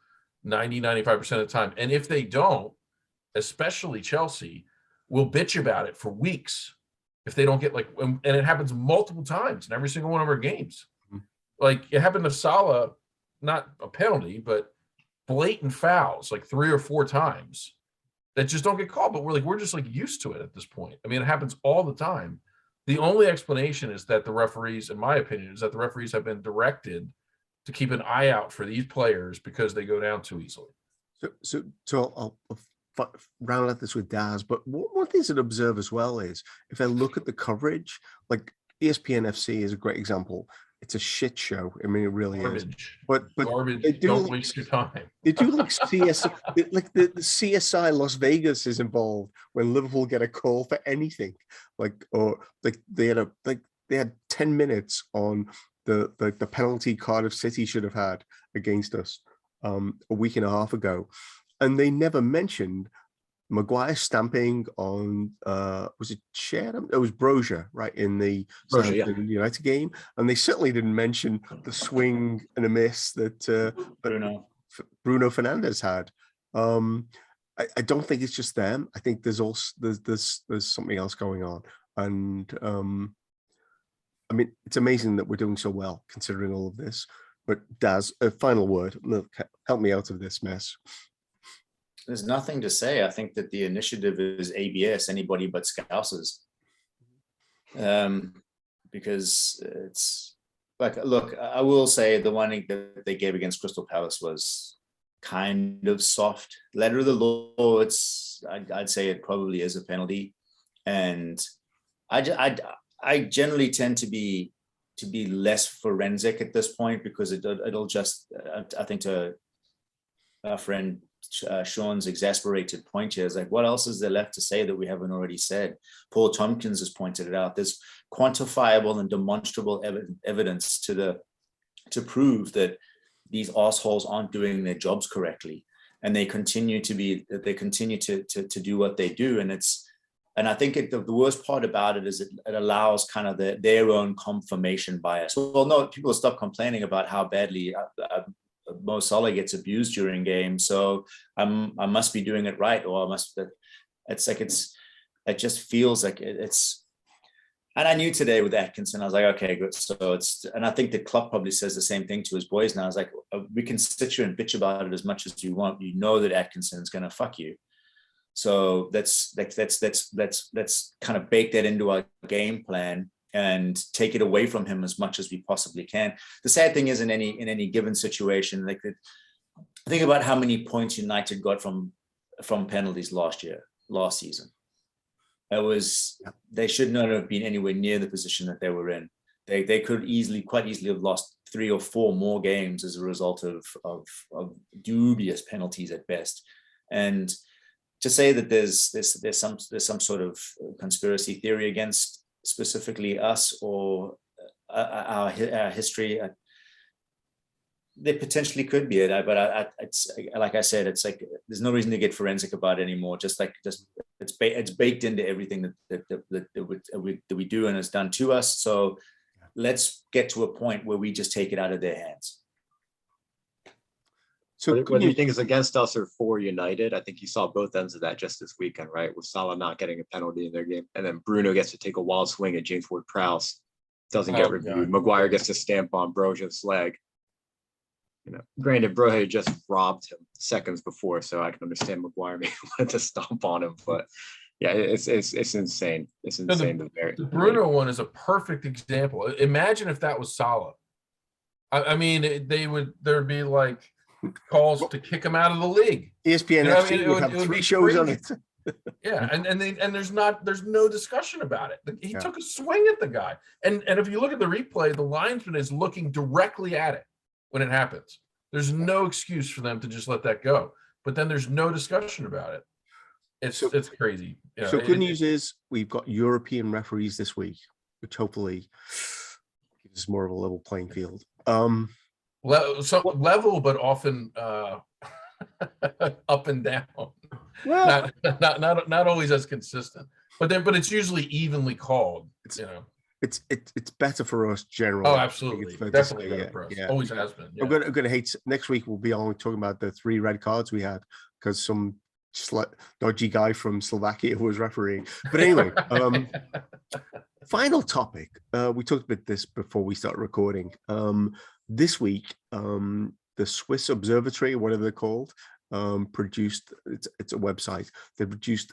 95% of the time. And if they don't, especially Chelsea, will bitch about it for weeks if they don't get, like, and it happens multiple times in every single one of our games. Mm-hmm. Like, it happened to Salah, not a penalty, but blatant fouls like 3 or 4 times that just don't get called, but we're just like used to it at this point. I mean, it happens all the time. The only explanation is that the referees, in my opinion, have been directed to keep an eye out for these players because they go down too easily. So I'll round out this with Daz, but one thing to observe as well is, if I look at the coverage, like ESPN FC is a great example. It's a shit show. I mean, it really is. But garbage. Don't waste your time. They do like CSI, like the CSI Las Vegas is involved when Liverpool get a call for anything. Like, or like they had 10 minutes on the penalty Cardiff City should have had against us a week and a half ago, and they never mentioned Maguire stamping on was it Sheridan? It was Brozier, right, in the United game, and they certainly didn't mention the swing and a miss that Bruno Fernandes had. I don't think it's just them. I think there's something else going on, and I mean, it's amazing that we're doing so well considering all of this. But Daz, a final word. Help me out of this mess. There's nothing to say. I think that the initiative is ABS, anybody but Scousers. Because it's like, look, I will say the one that they gave against Crystal Palace was kind of soft. Letter of the law, I'd say it probably is a penalty. And I generally tend to be less forensic at this point, because it'll just, I think, to our friend Sean's exasperated point here is like, what else is there left to say that we haven't already said? Paul Tompkins has pointed it out. There's quantifiable and demonstrable evidence to prove that these assholes aren't doing their jobs correctly, and they continue to do what they do. And I think the worst part about it is it allows kind of their own confirmation bias. Well, no, people stop complaining about how badly Mo Salah gets abused during games, so I must be doing it right, or I must. It just feels like it's. And I knew today with Atkinson, I was like, okay, good. So and I think the club probably says the same thing to his boys now. It's like, we can sit here and bitch about it as much as you want. You know that Atkinson's going to fuck you. So let's kind of bake that into our game plan and take it away from him as much as we possibly can. The sad thing is in any given situation, like think about how many points United got from penalties last season. They should not have been anywhere near the position that they were in. They could quite easily have lost 3 or 4 more games as a result of dubious penalties at best. And to say that there's some sort of conspiracy theory against specifically us or our history, there potentially could be it, but it's like I said, it's like there's no reason to get forensic about it anymore. Just it's baked into everything that we do and is done to us. So let's get to a point where we just take it out of their hands. So whether you think it's against us or for United, I think you saw both ends of that just this weekend, right? With Salah not getting a penalty in their game, and then Bruno gets to take a wild swing at James Ward-Prowse, doesn't get reviewed. Maguire gets to stamp on Brojev's leg. Granted, Broje just robbed him seconds before, so I can understand Maguire maybe wanted to stomp on him, but yeah, it's insane. It's insane. The Bruno one is a perfect example. Imagine if that was Salah. I mean, there'd be like calls to kick him out of the league. ESPN FC would have 3 shows on it. Yeah, and there's no discussion about it. He took a swing at the guy, and if you look at the replay, the linesman is looking directly at it when it happens. There's no excuse for them to just let that go. But then there's no discussion about it. It's crazy. So good news is we've got European referees this week, which hopefully gives us more of a level playing field. Level, but often up and down. Well, not always as consistent. But it's usually evenly called. It's better for us generally. Oh, absolutely, definitely better for us. Yeah. Always has been. Yeah. I'm gonna hate next week. We'll be only talking about the 3 red cards we had because some dodgy guy from Slovakia was refereeing. But anyway, final topic. We talked about this before we start recording. This week, the Swiss Observatory, whatever they're called, produced. It's a website. They produced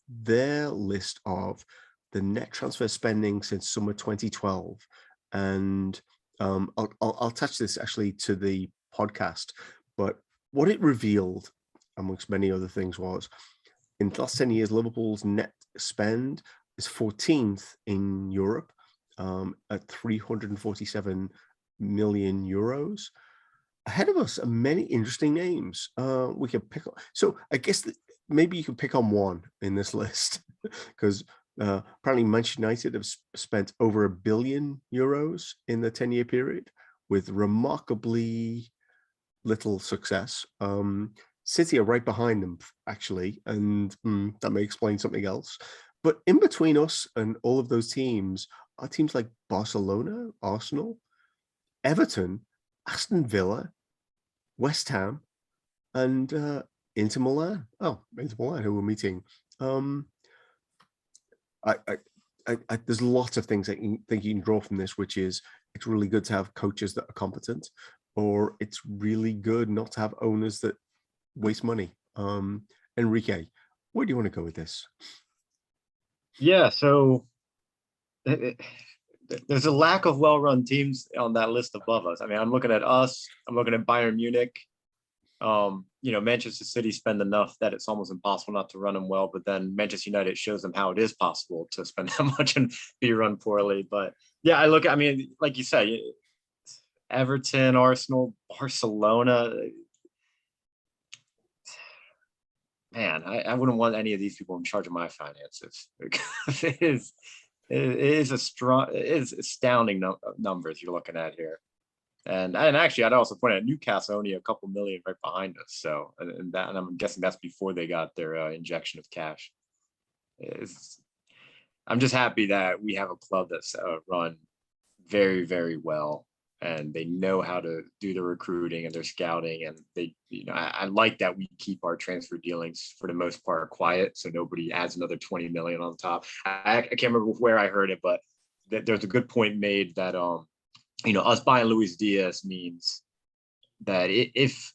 their list of the net transfer spending since summer 2012, and I'll attach this actually to the podcast. But what it revealed, amongst many other things, was in the last 10 years, Liverpool's net spend is 14th in Europe at 347 million euros. Ahead of us are many interesting names we can pick on. So I guess maybe you can pick on one in this list because apparently Manchester United have spent over €1 billion in the 10-year period with remarkably little success. City are right behind them, actually, and that may explain something else. But in between us and all of those teams are teams like Barcelona, Arsenal, Everton, Aston Villa, West Ham, and Inter Milan. Oh, Inter Milan, who we're meeting. There's lots of things I think you can draw from this, which is it's really good to have coaches that are competent, or it's really good not to have owners that waste money. Enrique, where do you want to go with this? Yeah, so there's a lack of well-run teams on that list above us. I mean, I'm looking at us. I'm looking at Bayern Munich. Manchester City spend enough that it's almost impossible not to run them well. But then Manchester United shows them how it is possible to spend that much and be run poorly. But yeah, like you said, Everton, Arsenal, Barcelona. man, I wouldn't want any of these people in charge of my finances because it is astounding numbers you're looking at here. And actually, I'd also point out Newcastle only a couple million right behind us. So, and I'm guessing that's before they got their injection of cash. I'm just happy that we have a club that's run very, very well, and they know how to do the recruiting and their scouting. And they, I like that we keep our transfer dealings for the most part quiet, so nobody adds another 20 million on top. I can't remember where I heard it, but there's a good point made that us buying Luis Diaz means that if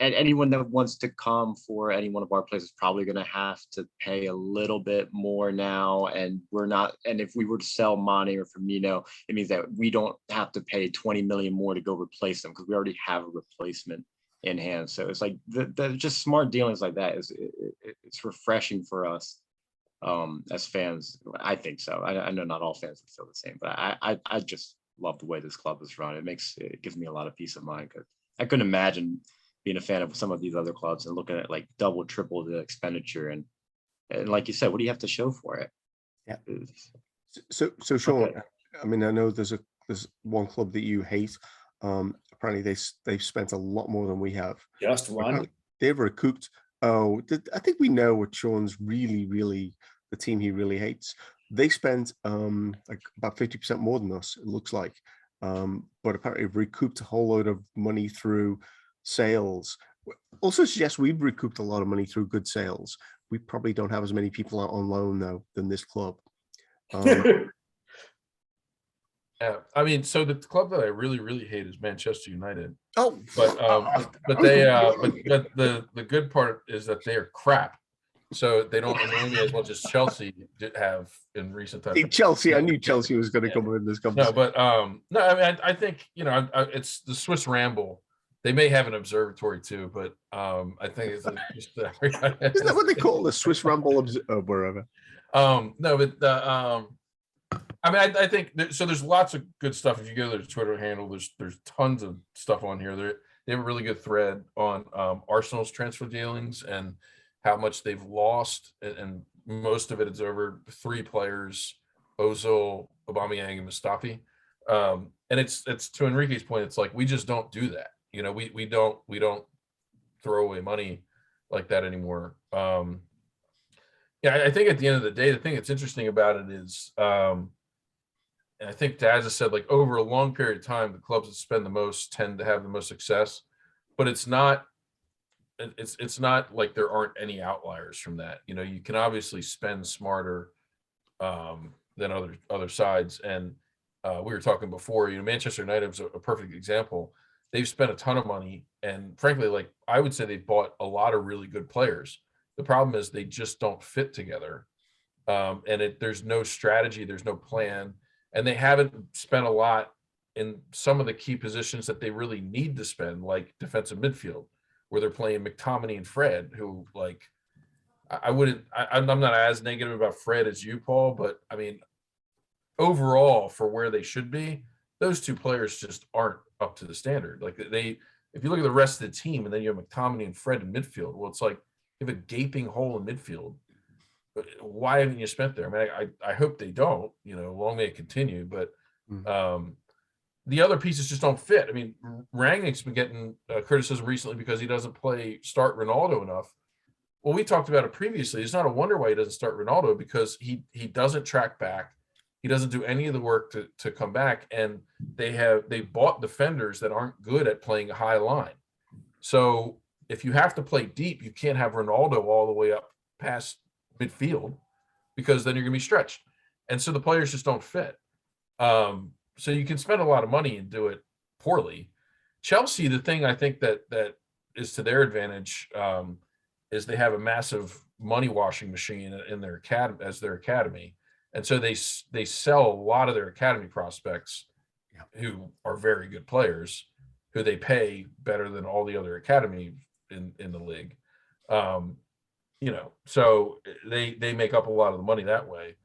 anyone that wants to come for any one of our players is probably going to have to pay a little bit more now. And if we were to sell Mane or Firmino, it means that we don't have to pay 20 million more to go replace them because we already have a replacement in hand. So it's like the just smart dealings like that it's refreshing for us as fans. I think so. I know not all fans feel the same, but I just love the way this club is run. It gives me a lot of peace of mind because I couldn't imagine being a fan of some of these other clubs and looking at like double, triple the expenditure. And like you said, what do you have to show for it? Yeah. So Sean, Okay. I mean, I know there's one club that you hate. Apparently they've spent a lot more than we have. Just one. Apparently they've recouped. I think we know what Sean's really the team he really hates. They spent like about 50% more than us, it looks like. But apparently recouped a whole load of money through sales. Also suggests we've recouped a lot of money through good sales. We probably don't have as many people out on loan though than this club. Yeah, I mean, so the club that I really hate is Manchester United. Oh, but the good part is that they are crap, so they don't annoy me as much as Chelsea did have in recent times. Chelsea, I knew Chelsea was going to come in this conversation. No, but no, I mean, I think it's the Swiss Ramble. They may have an observatory too, but I think it's just isn't that what they call the Swiss Ramble or wherever? No, but I mean, I think so. There's lots of good stuff. If you go to their Twitter handle, there's tons of stuff on here. They have a really good thread on Arsenal's transfer dealings and how much they've lost, and most of it is over 3 players: Ozil, Aubameyang, and Mustafi. And it's to Enrique's point. It's like we just don't do that. We don't throw away money like that anymore. Yeah, I think at the end of the day, the thing that's interesting about it is, and I think Daz has said, like, over a long period of time, the clubs that spend the most tend to have the most success, but it's not like there aren't any outliers from that. You can obviously spend smarter than other sides. And we were talking before, Manchester United was a perfect example. They've spent a ton of money, and frankly, like, I would say they bought a lot of really good players. The problem is they just don't fit together. And there's no strategy, there's no plan, and they haven't spent a lot in some of the key positions that they really need to spend, like defensive midfield, where they're playing McTominay and Fred, who, like, I'm not as negative about Fred as you, Paul, but I mean, overall, for where they should be, those 2 players just aren't up to the standard. Like, if you look at the rest of the team, and then you have McTominay and Fred in midfield, well, it's like you have a gaping hole in midfield. Why haven't you spent there? I mean, I hope they don't, long may it continue, but the other pieces just don't fit. I mean, Rangnick's been getting criticism recently because he doesn't start Ronaldo enough. Well, we talked about it previously. It's not a wonder why he doesn't start Ronaldo, because he doesn't track back. He doesn't do any of the work to come back, and they bought defenders that aren't good at playing a high line. So if you have to play deep, you can't have Ronaldo all the way up past midfield, because then you're going to be stretched. And so the players just don't fit. So you can spend a lot of money and do it poorly. Chelsea, the thing I think that is to their advantage is they have a massive money washing machine in their academy. And so they sell a lot of their academy prospects who are very good players, who they pay better than all the other academy in the league. So they make up a lot of the money that way.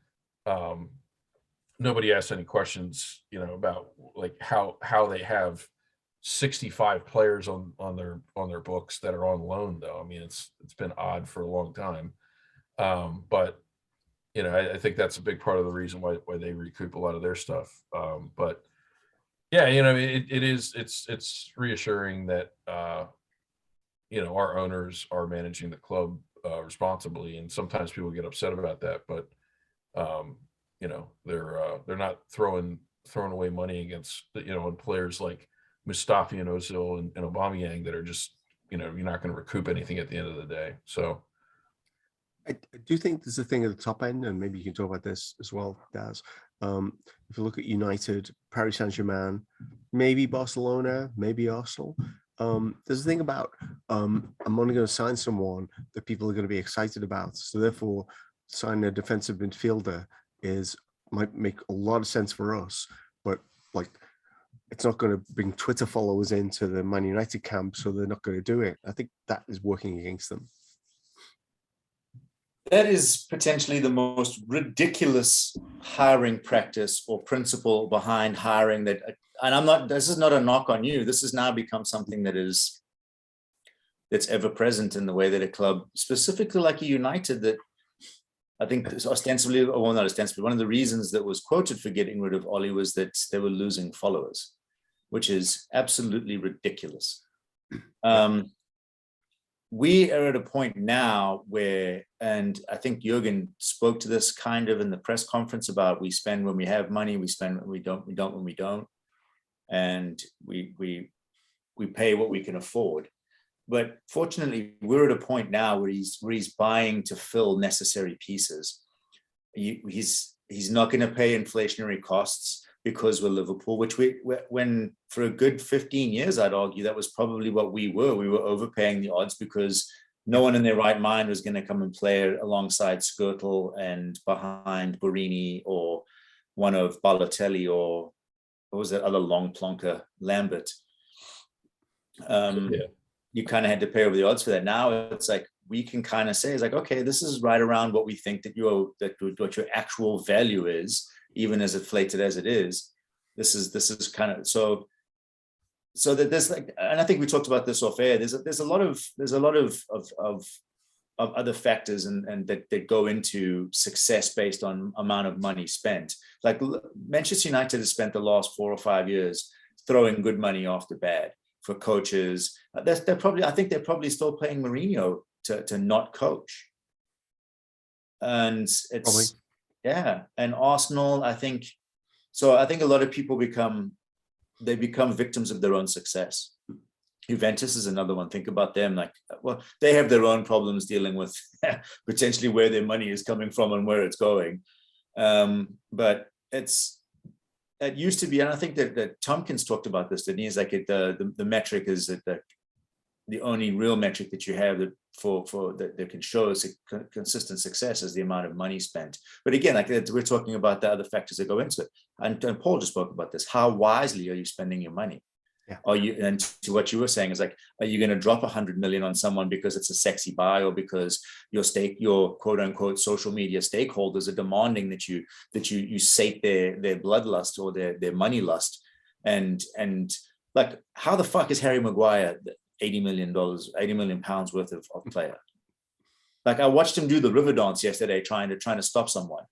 Nobody asks any questions, about like how they have 65 players on their books that are on loan, though. I mean, it's been odd for a long time. But you know, I think that's a big part of the reason why they recoup a lot of their stuff. But yeah, you know, it's reassuring that you know, our owners are managing the club responsibly, and sometimes people get upset about that, but you know, they're not throwing away money against, you know, and players like Mustafi and Ozil and Aubameyang that are just, you know, you're not going to recoup anything at the end of the day. So I do think there's a thing at the top end, and maybe you can talk about this as well, Daz. If you look at United, Paris Saint-Germain, maybe Barcelona, maybe Arsenal, there's a thing about I'm only going to sign someone that people are going to be excited about. So therefore, signing a defensive midfielder might make a lot of sense for us, but like it's not going to bring Twitter followers into the Man United camp, so they're not going to do it. I think that is working against them. That is potentially the most ridiculous hiring practice or principle behind hiring that, and this is not a knock on you. This has now become something that's ever present in the way that a club, specifically like a United, that I think ostensibly, well, not ostensibly, one of the reasons that was quoted for getting rid of Ollie was that they were losing followers, which is absolutely ridiculous. We are at a point now where, and I think Jurgen spoke to this kind of in the press conference about, we spend when we have money, we spend when we don't when we don't, and we pay what we can afford. But fortunately, we're at a point now where he's buying to fill necessary pieces. He's not going to pay inflationary costs because we're Liverpool, which when for a good 15 years, I'd argue that was probably what we were. We were overpaying the odds because no one in their right mind was going to come and play alongside Skirtle and behind Borini or one of Balotelli or what was that other long plonker, Lambert. You kind of had to pay over the odds for that. Now it's like we can kind of say, it's like, okay, this is right around what we think that what your actual value is, even as inflated as it is. This is kind of so that there's like, and I think we talked about this off air. There's a lot of other factors and that go into success based on amount of money spent. Like Manchester United has spent the last 4 or 5 years throwing good money after bad for coaches. I think they're probably still paying Mourinho to not coach. And it's probably. Yeah. And Arsenal, I think a lot of people become victims of their own success. Juventus is another one. Think about them. Like, well, they have their own problems dealing with potentially where their money is coming from and where it's going. But it used to be, and I think that Tompkins talked about this, that he's like the metric is that the only real metric that you have that that can show us a consistent success is the amount of money spent. But again, like we're talking about the other factors that go into it. And Paul just spoke about this. How wisely are you spending your money? Yeah. And to what you were saying is like, are you going to drop 100 million on someone because it's a sexy buy, or because your quote unquote social media stakeholders are demanding that you sate their bloodlust or their money lust? And like, how the fuck is Harry Maguire $80 million worth of player? Like, I watched him do the river dance yesterday, trying to stop someone,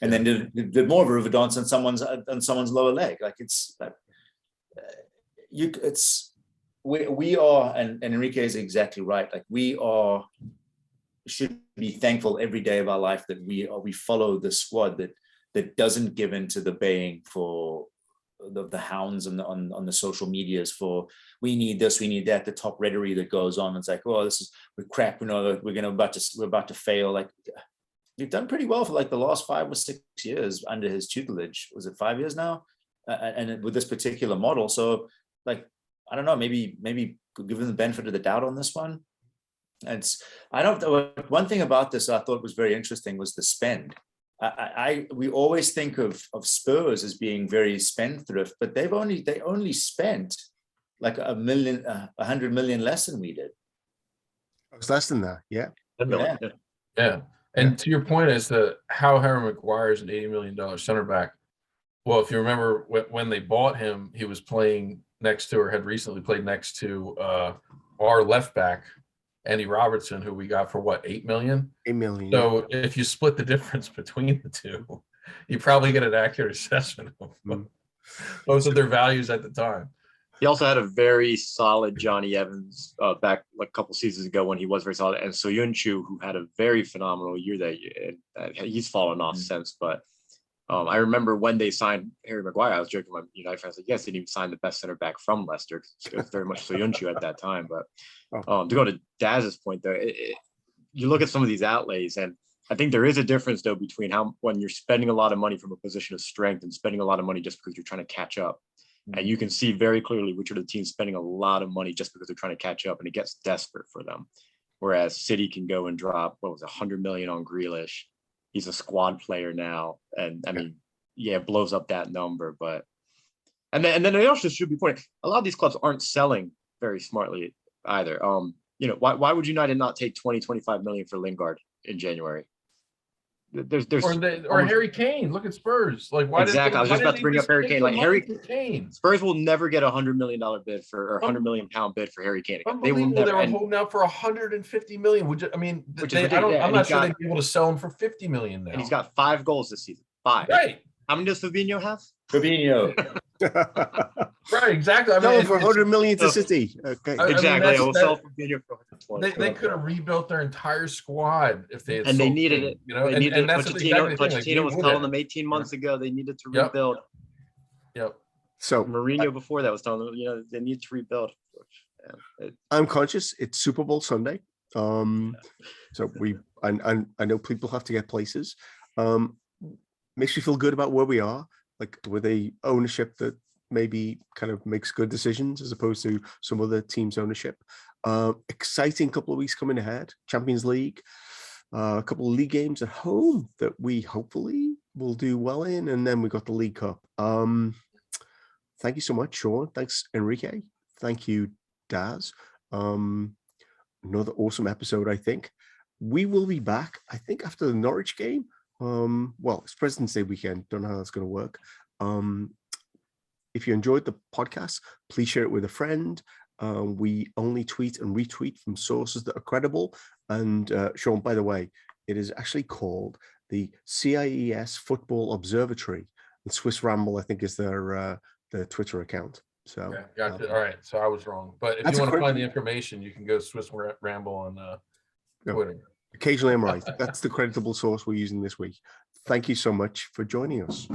and then did more of a river dance on someone's lower leg. Like, it's like, we are, and Enrique is exactly right. Like, should be thankful every day of our life that we follow the squad that doesn't give in to the baying for the hounds on the social medias for, we need this, we need that, the top rhetoric that goes on. It's like, oh, we're crap, we're about to fail. Like, you've done pretty well for like the last 5 or 6 years under his tutelage. Was it 5 years now? And with this particular model. So, like, I don't know, maybe give him the benefit of the doubt on this one. One thing about this I thought was very interesting was the spend. We always think of Spurs as being very spendthrift, but they only spent like 100 million less than we did. It's less than that, yeah. Yeah. And to your point as to how Harry Maguire is an $80 million center back. Well, if you remember when they bought him, he was playing next to, or had recently played next to, our left back, Andy Robertson, who we got for what, 8 million? 8 million. So if you split the difference between the two, you probably get an accurate assessment of both of their values at the time. He also had a very solid Johnny Evans back like a couple seasons ago when he was very solid, and Soyuncu, who had a very phenomenal year that year. He's fallen off since, but I remember when they signed Harry Maguire, I was joking with my United fans, like, yes, they didn't even sign the best center back from Leicester. It was very much Soyuncu at that time. But to go to Daz's point, though, you look at some of these outlays, and I think there is a difference, though, between when you're spending a lot of money from a position of strength and spending a lot of money just because you're trying to catch up. And you can see very clearly which are the teams spending a lot of money just because they're trying to catch up, and it gets desperate for them. Whereas City can go and drop, 100 million on Grealish. He's a squad player now. And I mean, it blows up that number. But and then it also should be pointed, a lot of these clubs aren't selling very smartly either. Why would United not take 20-25 million for Lingard in January? There's or Harry Kane. Look at Spurs. Like, why exactly? I was just about to bring up Harry Kane. Like Harry Kane. Spurs will never get $100 million bid or $100 million bid for Harry Kane. They will never. They were holding out for 150 million. I'm not sure they'd be able to sell him for 50 million now. And he's got 5 goals this season. 5. Right. How many does Fabinho have? Fabinho. Right, exactly. For 100 million to City. Okay. Exactly. We'll sell Fabinho for 120. They could have rebuilt their entire squad if they had. And they needed it. And that's Pochettino was telling them 18 months ago they needed to rebuild. Yep. So Mourinho before that was telling them, they need to rebuild. I'm conscious it's Super Bowl Sunday. So I know people have to get places. Makes me feel good about where we are. Like with a ownership that maybe kind of makes good decisions as opposed to some other team's ownership. Exciting couple of weeks coming ahead. Champions League, a couple of league games at home that we hopefully will do well in, and then we got the League Cup. Thank you so much, Sean. Thanks, Enrique. Thank you, Daz. Another awesome episode, I think. We will be back, I think, after the Norwich game. It's President's Day weekend. Don't know how that's going to work. If you enjoyed the podcast, please share it with a friend. We only tweet and retweet from sources that are credible. And Sean, by the way, it is actually called the CIES Football Observatory. And Swiss Ramble, I think, is their Twitter account. So gotcha. All right. So I was wrong. But if you want to find the information, you can go to Swiss Ramble on Twitter. Occasionally I'm right. That's the creditable source we're using this week. Thank you so much for joining us.